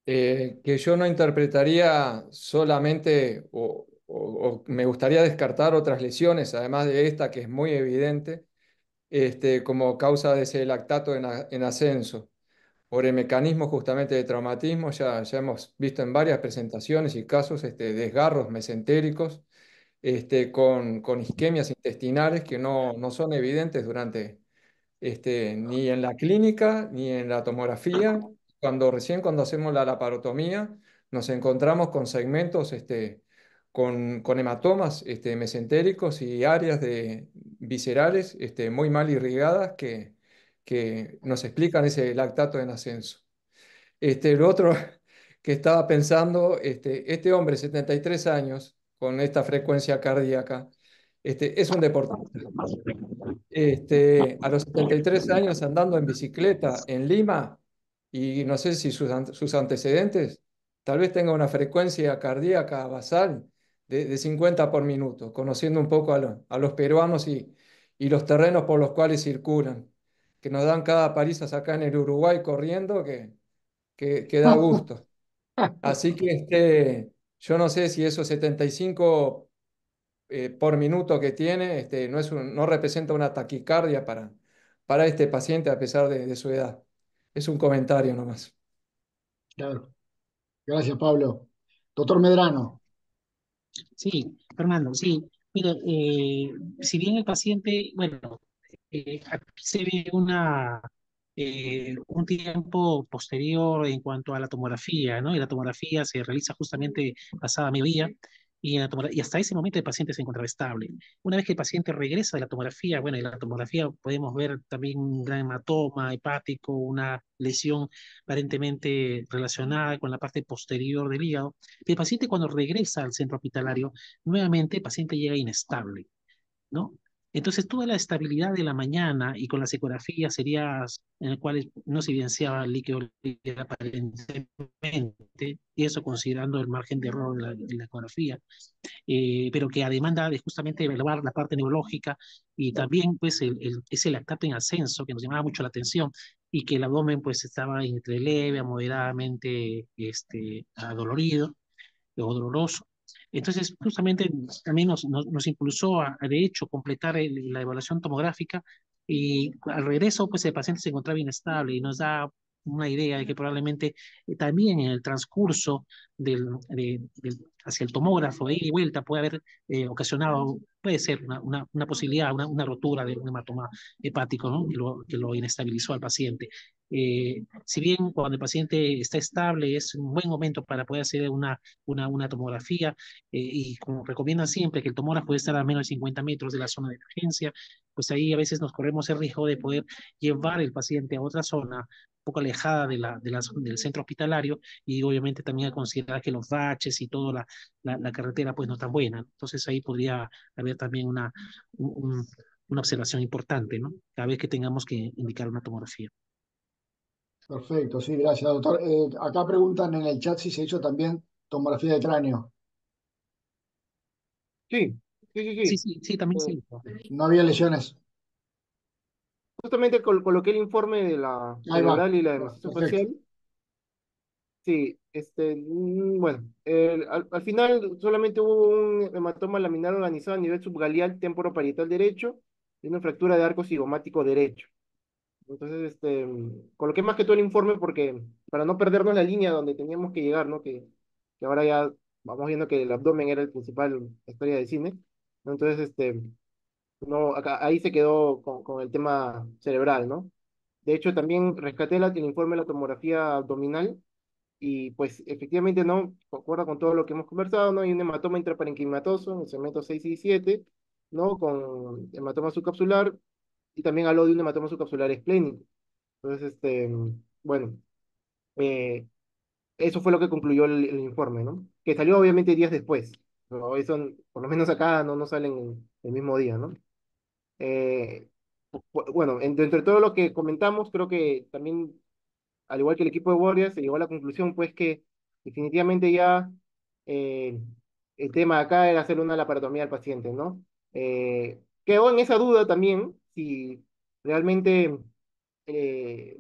Que yo no interpretaría solamente o me gustaría descartar otras lesiones, además de esta que es muy evidente, como causa de ese lactato en ascenso. Por el mecanismo justamente de traumatismo, ya hemos visto en varias presentaciones y casos desgarros mesentéricos con isquemias intestinales que no son evidentes durante ni en la clínica ni en la tomografía. Cuando hacemos la laparotomía, nos encontramos con segmentos con hematomas mesentéricos y áreas viscerales muy mal irrigadas que nos explican ese lactato en ascenso. Lo otro que estaba pensando, este hombre, 73 años, con esta frecuencia cardíaca, es un deportista. A los 73 años andando en bicicleta en Lima, y no sé si sus antecedentes, tal vez tenga una frecuencia cardíaca basal de 50 por minuto, conociendo un poco a los peruanos y los terrenos por los cuales circulan, que nos dan cada palizas acá en el Uruguay corriendo, que da gusto. Así que yo no sé si esos 75 por minuto que tiene, no representa una taquicardia para este paciente a pesar de su edad. Es un comentario nomás. Claro. Gracias, Pablo. Doctor Medrano. Sí, Fernando, sí. Mira, si bien el paciente, bueno, aquí se ve un tiempo posterior en cuanto a la tomografía, ¿no? Y la tomografía se realiza justamente pasada mediodía y hasta ese momento el paciente se encontraba estable. Una vez que el paciente regresa de la tomografía, bueno, en la tomografía podemos ver también un gran hematoma hepático, una lesión aparentemente relacionada con la parte posterior del hígado. El paciente cuando regresa al centro hospitalario, nuevamente el paciente llega inestable, ¿no? Entonces, toda la estabilidad de la mañana y con las ecografías seriadas en las cuales no se evidenciaba líquido libre aparentemente, y eso considerando el margen de error de la ecografía, pero que a demanda de justamente evaluar la parte neurológica y también pues ese lactato en ascenso que nos llamaba mucho la atención y que el abdomen pues estaba entre leve a moderadamente adolorido o doloroso. Entonces, justamente también nos impulsó de hecho, completar la evaluación tomográfica y al regreso, pues el paciente se encontraba inestable y nos da una idea de que probablemente también en el transcurso hacia el tomógrafo, de ida y vuelta, puede haber ocasionado, puede ser una posibilidad, una rotura de un hematoma hepático, ¿no? Que lo inestabilizó al paciente. Si bien cuando el paciente está estable es un buen momento para poder hacer una tomografía y como recomiendan siempre que el tomógrafo puede estar a menos de 50 metros de la zona de emergencia, pues ahí a veces nos corremos el riesgo de poder llevar el paciente a otra zona un poco alejada del centro hospitalario y obviamente también a considerar que los baches y toda la carretera pues no tan buena. Entonces ahí podría haber también una observación importante, ¿no? Cada vez que tengamos que indicar una tomografía. Perfecto, sí, gracias, doctor. Acá preguntan en el chat si se hizo también tomografía de cráneo. Sí, sí, sí, Sí, sí. sí, sí, también Eh, sí. No había lesiones. Justamente coloqué el informe de la Ahí va. cerebral y la demostración Perfecto. facial. Sí, bueno, al final solamente hubo un hematoma laminar organizado a nivel subgalial temporoparietal derecho y una fractura de arco cigomático derecho. Entonces, coloqué más que todo el informe porque, para no perdernos la línea donde teníamos que llegar, ¿no? Que ahora ya vamos viendo que el abdomen era el principal historia de cine, ¿no? Entonces, no, ahí se quedó con el tema cerebral, ¿no? De hecho, también rescaté el informe de la tomografía abdominal y pues efectivamente no, concuerda con todo lo que hemos conversado, ¿no? Hay un hematoma intraparenquimatoso en el segmento 6 y 7, ¿no? Con hematoma subcapsular y también habló de un hematoma subcapsular esplénico. Entonces, bueno, eh, eso fue lo que concluyó el informe, ¿no? Que salió obviamente días después. pero eso, por lo menos acá no salen el mismo día, ¿no? Eh, bueno, dentro de todo lo que comentamos, creo que también, al igual que el equipo de guardias, se llegó a la conclusión, pues, que definitivamente ya eh, el tema de acá era hacer una laparotomía al paciente, ¿no? Quedó en esa duda también si realmente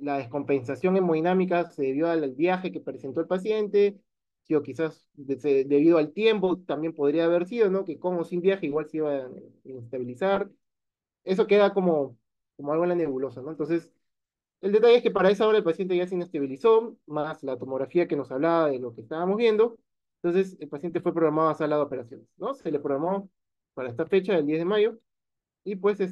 la descompensación hemodinámica se debió al viaje que presentó el paciente, sí, o quizás debido al tiempo también podría haber sido, ¿no? Que con o sin viaje igual se iba a inestabilizar. Eso queda como algo en la nebulosa, ¿no? Entonces, el detalle es que para esa hora el paciente ya se inestabilizó, más la tomografía que nos hablaba de lo que estábamos viendo. Entonces, el paciente fue programado a sala de operaciones, ¿no? Se le programó para esta fecha, el 10 de mayo, y pues ya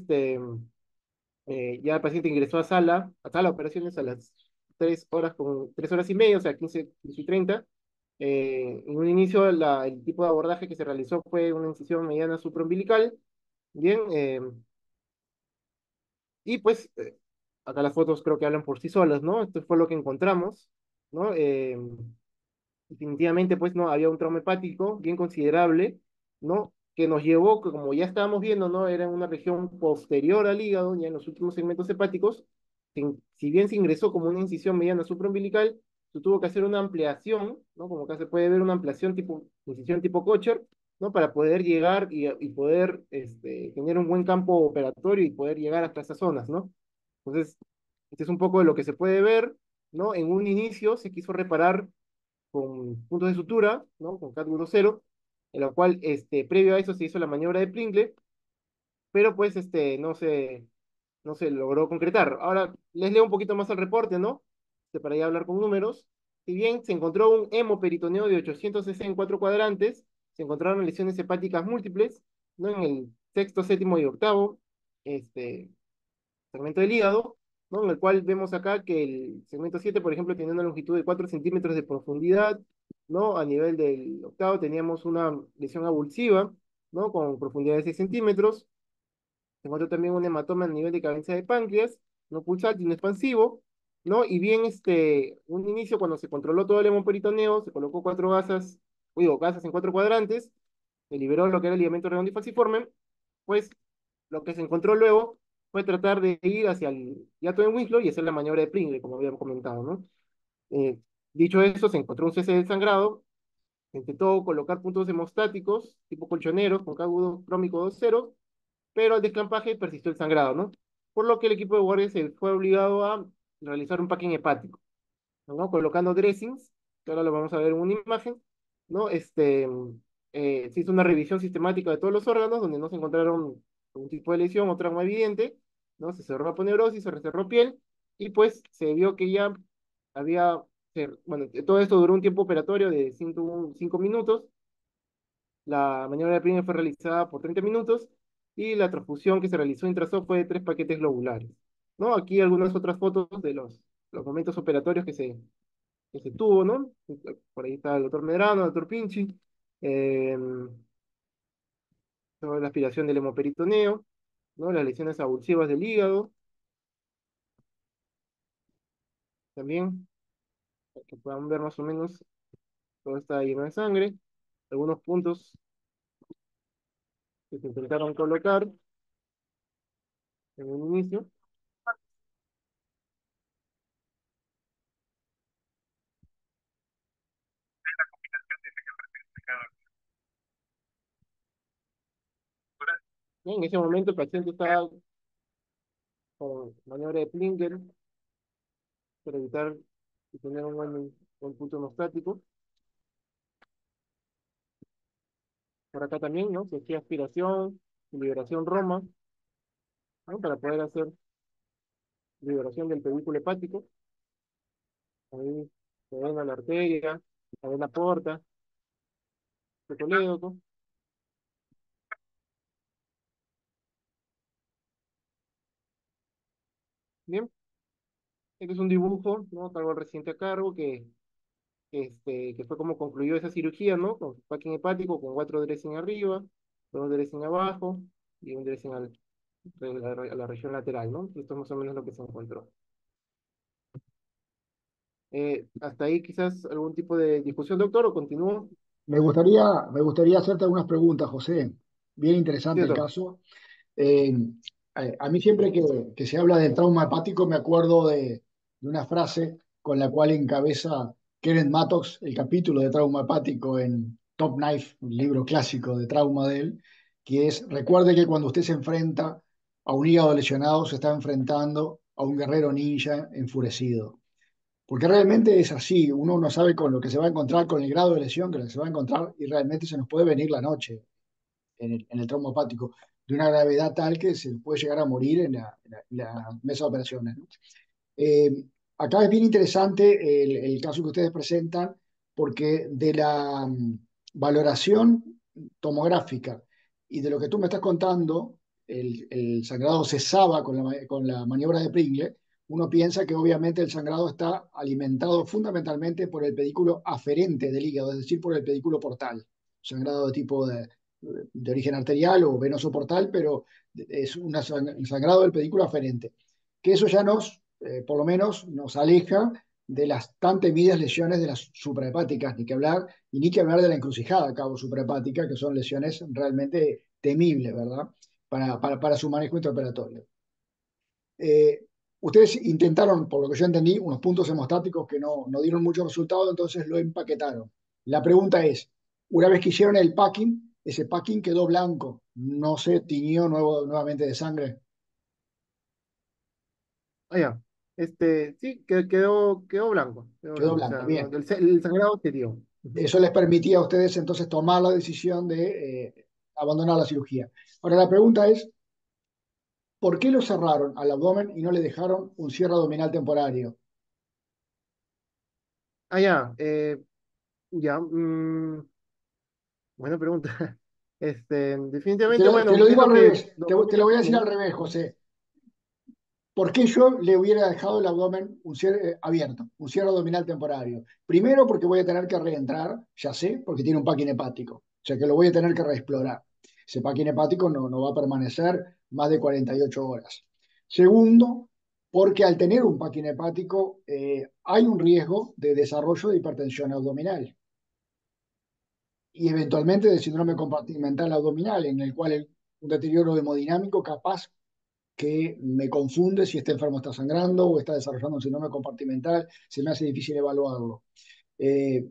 el paciente ingresó a sala de operaciones a las 3 horas y media, o sea, 15:30. En un inicio, el tipo de abordaje que se realizó fue una incisión mediana supraumbilical, bien, y pues acá las fotos creo que hablan por sí solas, ¿no? Esto fue lo que encontramos, ¿no? Definitivamente, pues, no, había un trauma hepático bien considerable, ¿no? Que nos llevó, que como ya estábamos viendo, ¿no? Era en una región posterior al hígado, ya en los últimos segmentos hepáticos. Si bien se ingresó como una incisión mediana supraumbilical, se tuvo que hacer una ampliación, ¿no? Como acá se puede ver, una ampliación tipo, incisión tipo Kocher, ¿no? Para poder llegar y poder tener un buen campo operatorio y poder llegar hasta esas zonas, ¿no? Entonces, este es un poco de lo que se puede ver, ¿no? En un inicio se quiso reparar con puntos de sutura, ¿no? Con CAT 1.0, en la cual, previo a eso se hizo la maniobra de Pringle, pero pues, no se logró concretar. Ahora, les leo un poquito más el reporte, ¿no? Para ya hablar con números. Si bien se encontró un hemoperitoneo de 800 cc en 4 cuadrantes, se encontraron lesiones hepáticas múltiples, ¿no? En el sexto, séptimo y octavo, segmento del hígado, ¿no? En el cual vemos acá que el segmento 7, por ejemplo, tiene una longitud de 4 centímetros de profundidad, ¿no? A nivel del octavo teníamos una lesión avulsiva, ¿no? Con profundidad de 6 centímetros. Se encontró también un hematoma a nivel de cabeza de páncreas, no pulsátil, no expansivo, ¿no? Y bien, un inicio cuando se controló todo el hemoperitoneo, se colocó 4 gasas, digo, gasas en 4 cuadrantes, se liberó lo que era el ligamento redondo y falciforme, pues lo que se encontró luego fue tratar de ir hacia el hiato de Winslow y hacer la maniobra de Pringle, como habíamos comentado, ¿no? Eh, Dicho eso, se encontró un cese del sangrado, se intentó colocar puntos hemostáticos, tipo colchoneros, con cágudo crómico 2.0, pero al desclampaje persistió el sangrado, ¿no? Por lo que el equipo de guardia se fue obligado a realizar un packing hepático, ¿no? Colocando dressings, que ahora lo vamos a ver en una imagen, ¿no? Se hizo una revisión sistemática de todos los órganos donde no se encontraron ningún tipo de lesión o trauma evidente, ¿no? Se cerró aponeurosis, se recerró piel, y pues se vio que ya había, bueno, todo esto duró un tiempo operatorio de 5 minutos. La maniobra de Pringer fue realizada por 30 minutos y la transfusión que se realizó intrazó fue de 3 paquetes globulares, ¿no? Aquí algunas otras fotos de los momentos operatorios que se tuvo, ¿no? Por ahí está el doctor Medrano, el doctor Pinchi, eh, sobre la aspiración del hemoperitoneo, ¿no? Las lesiones avulsivas del hígado, también, para que puedan ver más o menos, todo está lleno de sangre, algunos puntos que se intentaron colocar en un inicio. En ese momento el paciente estaba con maniobra de Plinger para evitar tener un buen punto hemostático. Por acá también, ¿no? Se hacía aspiración, liberación Roma, ¿no? Para poder hacer liberación del pedúnculo hepático. Ahí se ven la arteria, se ven la porta, el colédoco. Bien, este es un dibujo, ¿no? Cargo reciente a cargo que fue como concluyó esa cirugía, ¿no? Con packing hepático, con 4 dressing arriba, 2 dressing abajo y un dressing a la región lateral, ¿no? Esto es más o menos lo que se encontró. Hasta ahí quizás algún tipo de discusión, doctor, o continúo. me gustaría hacerte algunas preguntas, José. Bien Sí, interesante el doctor. caso. Eh, a mí siempre que se habla del trauma hepático me acuerdo de una frase con la cual encabeza Kenneth Mattox el capítulo de trauma hepático en Top Knife, un libro clásico de trauma de él, que es, recuerde que cuando usted se enfrenta a un hígado lesionado, se está enfrentando a un guerrero ninja enfurecido. Porque realmente es así, uno no sabe con lo que se va a encontrar, con el grado de lesión que se va a encontrar y realmente se nos puede venir la noche en el trauma hepático de una gravedad tal que se puede llegar a morir en la mesa de operaciones, ¿no? Eh, Acá es bien interesante el caso que ustedes presentan porque de la valoración tomográfica y de lo que tú me estás contando, el sangrado cesaba con la maniobra de Pringle. Uno piensa que obviamente el sangrado está alimentado fundamentalmente por el pedículo aferente del hígado, es decir, por el pedículo portal, sangrado de tipo de origen arterial o venoso portal, pero es un sangrado del pedículo aferente, que eso ya por lo menos nos aleja de las tan temidas lesiones de las suprahepáticas, ni que hablar, y ni que hablar de la encrucijada cabo suprahepática, que son lesiones realmente temibles, ¿verdad? Para su manejo intraoperatorio. Eh, Ustedes intentaron, por lo que yo entendí, unos puntos hemostáticos que no dieron mucho resultado, entonces lo empaquetaron. La pregunta es, una vez que hicieron el packing, ese packing quedó blanco, no se tiñó nuevamente de sangre, Ah, ya. Sí, quedó blanco. Quedó quedó blanco. O blanco, sea, bien. el sangrado se dio. Ujú. Eso les permitía a ustedes entonces tomar la decisión de abandonar la cirugía. Ahora la pregunta es, ¿por qué lo cerraron al abdomen y no le dejaron un cierre abdominal temporario? Ah, ya. Ya. Buena pregunta. Te Definitivamente, lo, te bueno, lo es digo al lo que revés, te lo normalmente voy a decir al hacemos. revés, José. ¿Por qué yo le hubiera dejado el abdomen un cierre abierto, un cierre abdominal temporario? Primero porque voy a tener que reentrar, ya sé, porque tiene un packing hepático, o sea que lo voy a tener que reexplorar. Ese packing hepático no va a permanecer más de 48 horas. Segundo, porque al tener un packing hepático hay un riesgo de desarrollo de hipertensión abdominal y eventualmente de síndrome compartimental abdominal, en el cual un deterioro hemodinámico capaz que me confunde si este enfermo está sangrando o está desarrollando un síndrome compartimental, se me hace difícil evaluarlo. Eh,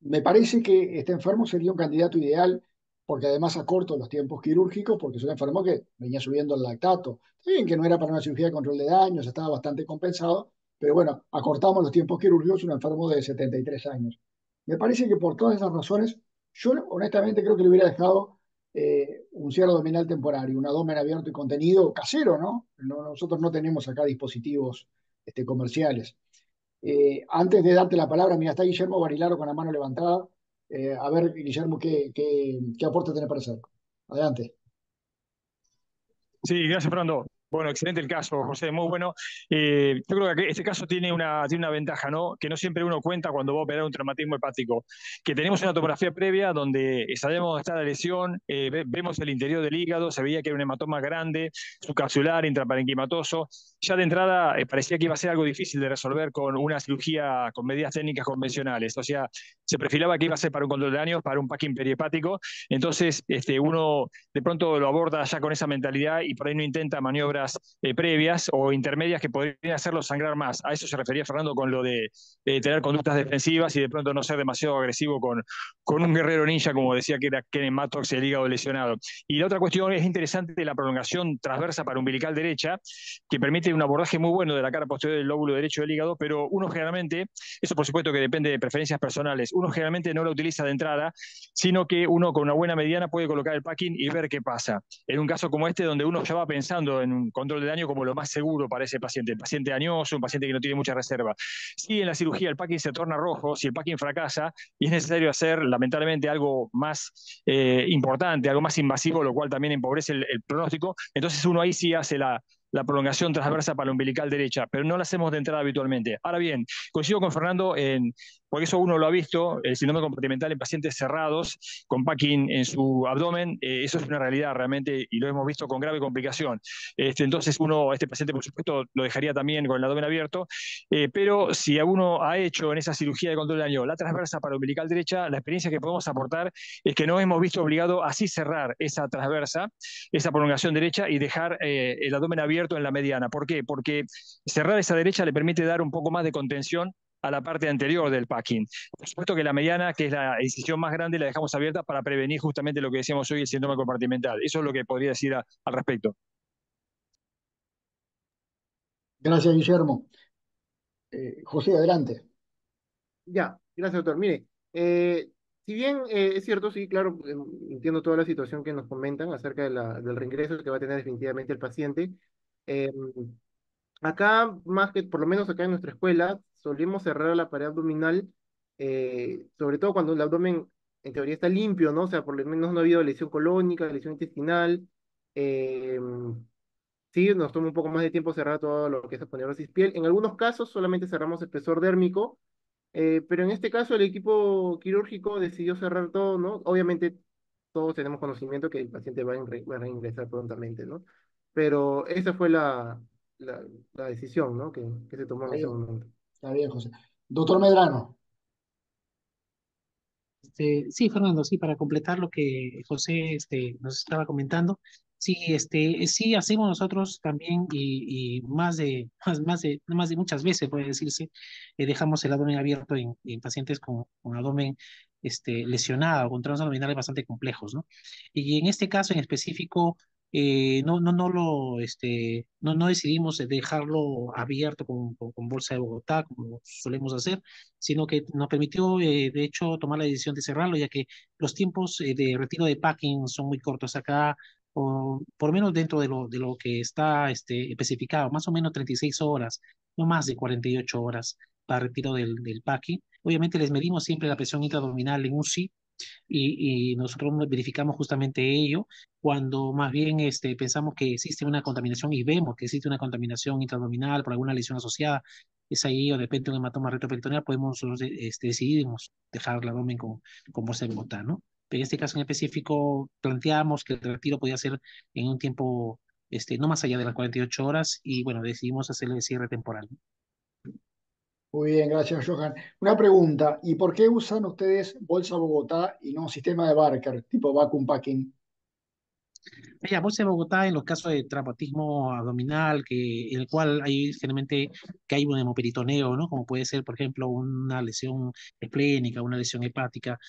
Me parece que este enfermo sería un candidato ideal porque además acorto los tiempos quirúrgicos porque es un enfermo que venía subiendo el lactato. Está bien que no era para una cirugía de control de daños, estaba bastante compensado, pero bueno, acortamos los tiempos quirúrgicos, un enfermo de 73 años. Me parece que por todas esas razones, yo honestamente creo que le hubiera dejado un cierre abdominal temporario, un abdomen abierto y contenido casero, ¿no? Nosotros no tenemos acá dispositivos comerciales. Antes de darte la palabra, mira, está Guillermo Barilaro con la mano levantada. A ver, Guillermo, ¿qué aporte tenés para hacer? Adelante. Sí, gracias, Fernando. Bueno, excelente el caso, José, muy bueno. Yo creo que este caso tiene una ventaja, ¿no? Que no siempre uno cuenta cuando va a operar un traumatismo hepático. Que tenemos una tomografía previa donde sabemos dónde está la lesión, vemos el interior del hígado, se veía que era un hematoma grande, subcapsular, intraparenquimatoso. Ya de entrada parecía que iba a ser algo difícil de resolver con una cirugía con medidas técnicas convencionales. O sea, se perfilaba que iba a ser para un control de daños, para un packing perihepático. Entonces, uno de pronto lo aborda ya con esa mentalidad y por ahí no intenta maniobras previas o intermedias que podrían hacerlo sangrar más. A eso se refería Fernando con lo de tener conductas defensivas y de pronto no ser demasiado agresivo con un guerrero ninja, como decía que era Kenneth Mattox, el hígado lesionado. Y la otra cuestión es interesante la prolongación transversa para umbilical derecha, que permite un abordaje muy bueno de la cara posterior del lóbulo derecho del hígado, pero uno generalmente, eso por supuesto que depende de preferencias personales, uno generalmente no la utiliza de entrada, sino que uno con una buena mediana puede colocar el packing y ver qué pasa. En un caso como este, donde uno ya va pensando en un control de daño como lo más seguro para ese paciente, el paciente dañoso, un paciente que no tiene mucha reserva. Si en la cirugía el packing se torna rojo, si el packing fracasa y es necesario hacer lamentablemente algo más importante, algo más invasivo, lo cual también empobrece el pronóstico, entonces uno ahí sí hace la prolongación transversa umbilical derecha, pero no la hacemos de entrada habitualmente. Ahora bien, coincido con Fernando porque eso uno lo ha visto, el síndrome compartimental en pacientes cerrados, con packing en su abdomen, eso es una realidad realmente y lo hemos visto con grave complicación. Entonces este paciente por supuesto lo dejaría también con el abdomen abierto, pero si a uno ha hecho en esa cirugía de control de daño la transversa umbilical derecha, la experiencia que podemos aportar es que no hemos visto obligado así cerrar esa transversa, esa prolongación derecha y dejar el abdomen abierto en la mediana. ¿Por qué? Porque cerrar esa derecha le permite dar un poco más de contención a la parte anterior del packing. Por supuesto que la mediana, que es la incisión más grande, la dejamos abierta para prevenir justamente lo que decíamos hoy, el síndrome compartimental. Eso es lo que podría decir al respecto. Gracias, Guillermo. José, adelante. Ya, gracias, doctor. Mire, si bien es cierto, sí, claro, entiendo toda la situación que nos comentan acerca de del reingreso que va a tener definitivamente el paciente. eh, Acá, más que, por lo menos acá en nuestra escuela, solemos cerrar la pared abdominal, sobre todo cuando el abdomen en teoría está limpio, ¿no? O sea, por lo menos no ha habido lesión colónica, lesión intestinal. eh, sí, nos toma un poco más de tiempo cerrar todo lo que es aponeurosis piel. En algunos casos solamente cerramos espesor dérmico, pero en este caso el equipo quirúrgico decidió cerrar todo, ¿no? Obviamente todos tenemos conocimiento que el paciente va a reingresar prontamente, ¿no? Pero esa fue la, la decisión, ¿no? Que se tomó en ese momento. Está bien, José. Doctor Medrano. Sí, Fernando, sí, para completar lo que José nos estaba comentando, sí, sí hacemos nosotros también y más de muchas veces, puede decirse, dejamos el abdomen abierto en pacientes con abdomen lesionado, con trastornos abdominales bastante complejos, ¿no? Y en este caso en específico, no decidimos dejarlo abierto con bolsa de Bogotá, como solemos hacer, sino que nos permitió, de hecho, tomar la decisión de cerrarlo, ya que los tiempos de retiro de packing son muy cortos acá, o por lo menos dentro de lo que está especificado, más o menos 36 horas, no más de 48 horas para retiro del packing. Obviamente les medimos siempre la presión intraabdominal en UCI y nosotros verificamos justamente ello cuando más bien pensamos que existe una contaminación y vemos que existe una contaminación intraabdominal por alguna lesión asociada. Es ahí o de repente un hematoma retroperitoneal podemos nosotros decidimos dejar el abdomen con bolsa de Bogotá, ¿no? Pero en este caso en específico planteamos que el retiro podía ser en un tiempo no más allá de las 48 horas y bueno, decidimos hacerle el cierre temporal, ¿no? Muy bien, gracias, Johan. Una pregunta, ¿y por qué usan ustedes Bolsa Bogotá y no sistema de Barker, tipo vacuum packing? Ya, bolsa de Bogotá en los casos de traumatismo abdominal, en el cual hay generalmente que hay un hemoperitoneo, ¿no? Como puede ser, por ejemplo, una lesión esplénica, una lesión hepática,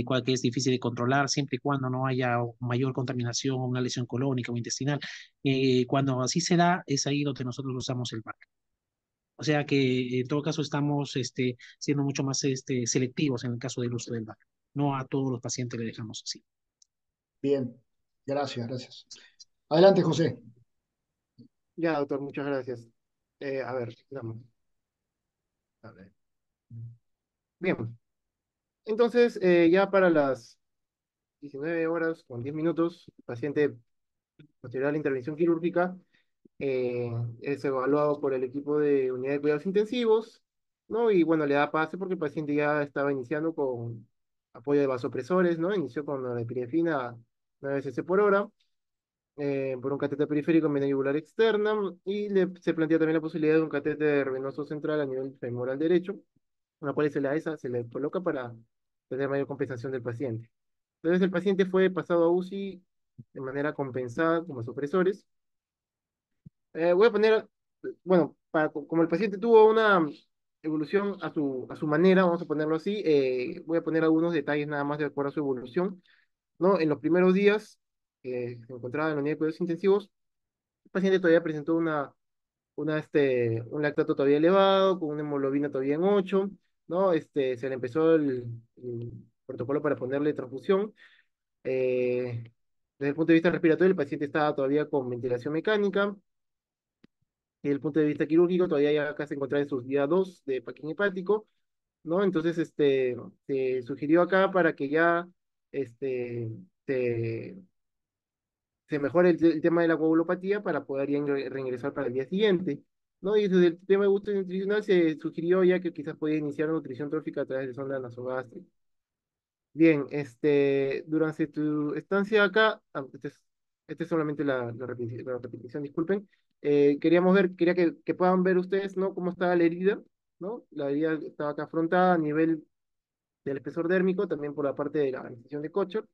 cual que es difícil de controlar siempre y cuando no haya mayor contaminación, una lesión colónica o intestinal. Cuando así se da, es ahí donde nosotros usamos el VAC. O sea que en todo caso estamos siendo mucho más selectivos en el caso del uso del VAC. No a todos los pacientes le dejamos así. Bien, gracias, gracias. Adelante, José. Ya, doctor, muchas gracias. A ver, vamos. A ver. Bien, entonces ya para las 19 horas con 10 minutos, el paciente posterior a la intervención quirúrgica es evaluado por el equipo de unidad de cuidados intensivos, ¿no? Y bueno, le da pase porque el paciente ya estaba iniciando con apoyo de vasopresores, ¿no? Inició con la epinefrina 9 cc por hora, por un catéter periférico en vena yugular externa, y se plantea también la posibilidad de un catéter venoso central a nivel femoral derecho, una cual se le coloca para tener mayor compensación del paciente. Entonces el paciente fue pasado a UCI de manera compensada con vasopresores. Voy a poner, bueno, como el paciente tuvo una evolución a su manera, vamos a ponerlo así, voy a poner algunos detalles nada más de acuerdo a su evolución, ¿no? En los primeros días que se encontraba en la unidad de cuidados intensivos, el paciente todavía presentó un lactato todavía elevado, con una hemoglobina todavía en 8, ¿no? Se le empezó el protocolo para ponerle transfusión. Desde el punto de vista respiratorio, el paciente estaba todavía con ventilación mecánica. Desde el punto de vista quirúrgico, todavía ya acá se encontraba en sus día 2 de packing hepático, ¿no? Entonces, se sugirió acá para que ya este, se se mejore el tema de la coagulopatía para poder ya reingresar para el día siguiente, ¿no? Y desde el tema de gusto nutricional se sugirió ya que quizás podía iniciar nutrición trófica a través de sonda nasogástrica. Bien, durante tu estancia acá, este es solamente la repetición, disculpen. Quería que puedan ver ustedes, ¿no? Cómo estaba la herida, ¿no? La herida estaba acá afrontada a nivel del espesor dérmico, también por la parte de la anestesión de Kocher.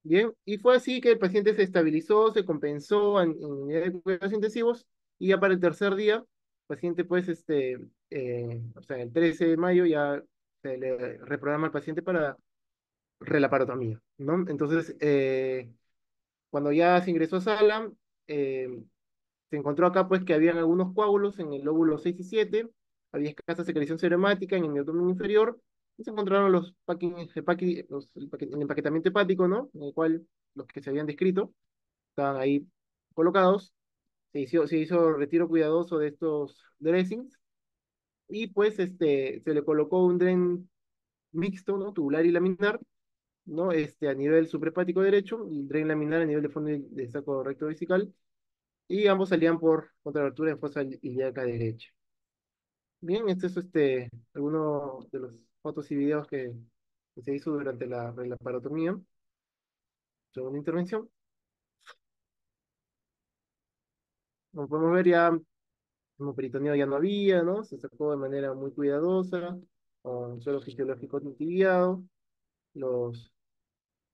Bien, y fue así que el paciente se estabilizó, se compensó en unidades de cuidados intensivos, y ya para el tercer día, el paciente, pues, o sea, el 13 de mayo ya se le reprograma al paciente para relaparotomía, ¿no? Entonces, cuando ya se ingresó a sala, eh, se encontró acá pues que habían algunos coágulos en el lóbulo 6 y 7, había escasa secreción seromática en el abdomen inferior, y se encontraron el empaquetamiento hepático, ¿no? En el cual los que se habían descrito estaban ahí colocados. Se hizo retiro cuidadoso de estos dressings, y pues se le colocó un dren mixto, ¿no? Tubular y laminar, ¿no? A nivel suprahepático derecho y dren laminar a nivel de fondo de saco recto vesical, y ambos salían por contractura en fosa ilíaca derecha. Bien, este es alguno de los fotos y videos que se hizo durante la parotomía, segunda intervención. Como podemos ver, ya como peritoneo ya no había, ¿no? Se sacó de manera muy cuidadosa, con suelo fisiológico tibiado, los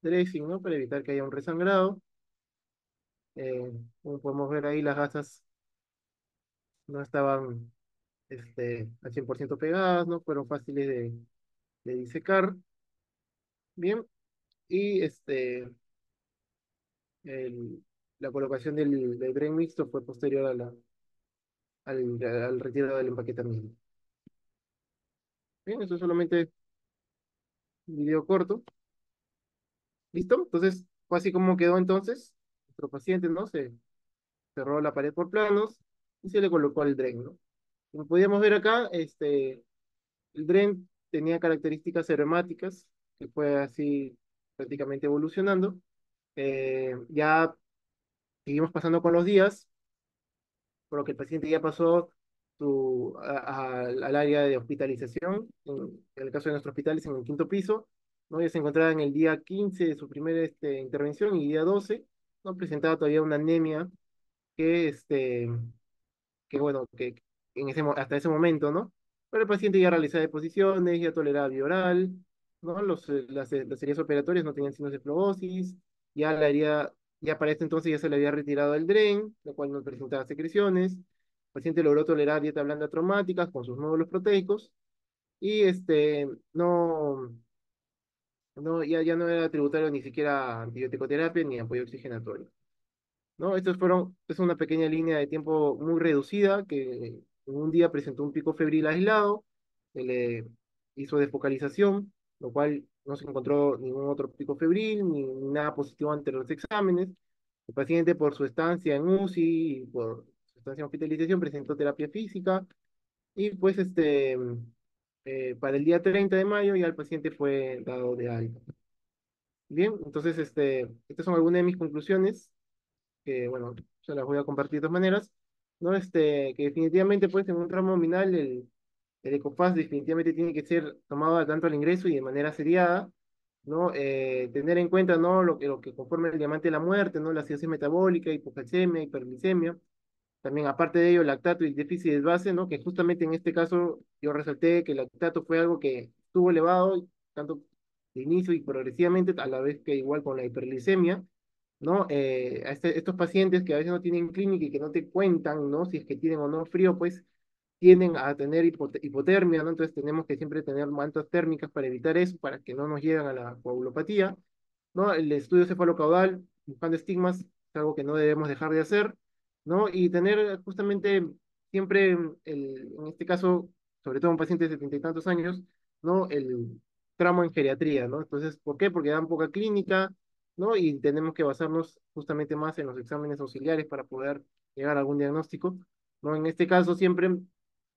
dressing, ¿no? Para evitar que haya un resangrado. Como podemos ver ahí, las gasas no estaban al 100% pegadas, ¿no? Fueron fáciles de disecar. Bien, y el- la colocación del tren mixto fue posterior al retiro del empaquetamiento. Bien, eso es solamente un video corto. ¿Listo? Entonces, fue así como quedó entonces. Nuestro paciente, ¿no? Se cerró la pared por planos y se le colocó el dren, ¿no? Como podíamos ver acá, el dren tenía características aromáticas, que fue así prácticamente evolucionando. Ya seguimos pasando con los días, por lo que el paciente ya pasó al área de hospitalización, en el caso de nuestro hospital es en el quinto piso, ¿no? Ya se encontraba en el día 15 de su primera intervención, y día 12, ¿no? Presentaba todavía una anemia que, bueno, que hasta ese momento, ¿no? Pero el paciente ya realizaba deposiciones, ya toleraba bioral, ¿no? Las heridas operatorias no tenían signos de flebosis, ya la herida, ya para este entonces ya se le había retirado el dren, lo cual no presentaba secreciones. El paciente logró tolerar dieta blanda traumáticas con sus nódulos proteicos, y no, ya no era tributario ni siquiera antibiótico-terapia ni apoyo oxigenatorio, ¿no? Es una pequeña línea de tiempo muy reducida que en un día presentó un pico febril aislado, se le hizo desfocalización, lo cual no se encontró ningún otro pico febril ni nada positivo ante los exámenes. El paciente, por su estancia en UCI y por su estancia en hospitalización, presentó terapia física, y pues para el día 30 de mayo ya el paciente fue dado de alta. Bien, entonces estas son algunas de mis conclusiones que, bueno, se las voy a compartir de todas maneras, ¿no? Que definitivamente, pues, en un tramo nominal, el ECOPAS definitivamente tiene que ser tomado tanto al ingreso y de manera seriada, ¿no? Tener en cuenta, ¿no? Lo que conforma el diamante de la muerte, ¿no? La acidosis metabólica, hipocalcemia, hiperglicemia. También, aparte de ello, el lactato y el déficit de base, ¿no? Que justamente en este caso yo resalté que el lactato fue algo que estuvo elevado, tanto de inicio y progresivamente, a la vez que igual con la hiperglicemia, ¿no? Estos pacientes que a veces no tienen clínica y que no te cuentan, ¿no? Si es que tienen o no frío, pues tienden a tener hipotermia, ¿no? Entonces tenemos que siempre tener mantas térmicas para evitar eso, para que no nos lleguen a la coagulopatía, ¿no? El estudio cefalocaudal, buscando estigmas, es algo que no debemos dejar de hacer, ¿no? Y tener justamente siempre, en este caso, sobre todo en pacientes de 70 y tantos años, ¿no? El tramo en geriatría, ¿no? Entonces, ¿por qué? Porque dan poca clínica, ¿no? Y tenemos que basarnos justamente más en los exámenes auxiliares para poder llegar a algún diagnóstico, ¿no? En este caso, siempre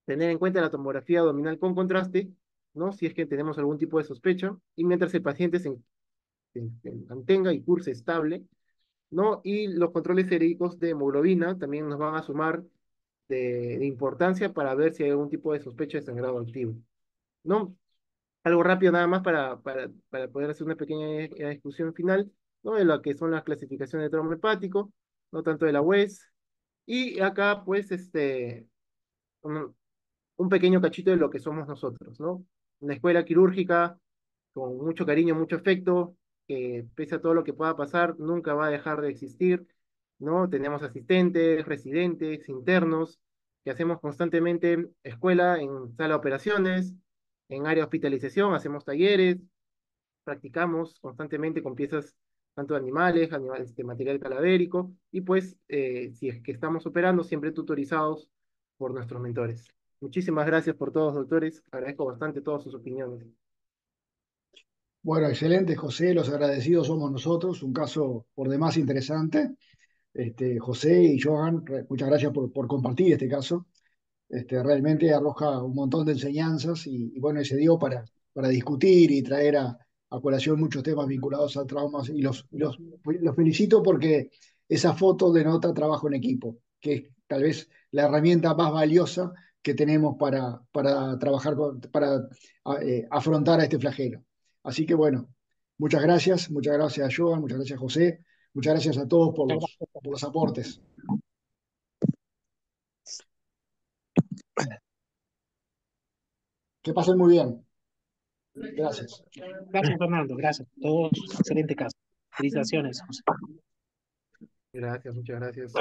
tener en cuenta la tomografía abdominal con contraste, ¿no? Si es que tenemos algún tipo de sospecha, y mientras el paciente se mantenga y curse estable, ¿no? Y los controles séricos de hemoglobina también nos van a sumar de importancia para ver si hay algún tipo de sospecha de sangrado activo, ¿no? Algo rápido nada más para poder hacer una pequeña discusión final, ¿no? De lo que son las clasificaciones de trauma hepático, no tanto de la WES. Y acá, pues, un, un pequeño cachito de lo que somos nosotros, ¿no? Una escuela quirúrgica con mucho cariño, mucho afecto, que pese a todo lo que pueda pasar, nunca va a dejar de existir, ¿no? Tenemos asistentes, residentes, internos, que hacemos constantemente escuela en sala de operaciones, en área de hospitalización, hacemos talleres, practicamos constantemente con piezas tanto de animales, de material calavérico, y pues si es que estamos operando, siempre tutorizados por nuestros mentores. Muchísimas gracias por todos, doctores. Agradezco bastante todas sus opiniones. Bueno, excelente, José. Los agradecidos somos nosotros. Un caso por demás interesante. José y Johan, muchas gracias por compartir este caso. Realmente arroja un montón de enseñanzas y bueno, y se dio para discutir y traer a colación muchos temas vinculados a traumas los felicito porque esa foto denota trabajo en equipo, que es tal vez la herramienta más valiosa que tenemos para trabajar, afrontar a este flagelo. Así que bueno, muchas gracias Joan, muchas gracias José, muchas gracias a todos Muchas por los gracias. aportes. Que pasen muy bien. Gracias. Gracias, Fernando. Gracias. Todos, excelente caso. Felicitaciones, José. Gracias, muchas gracias.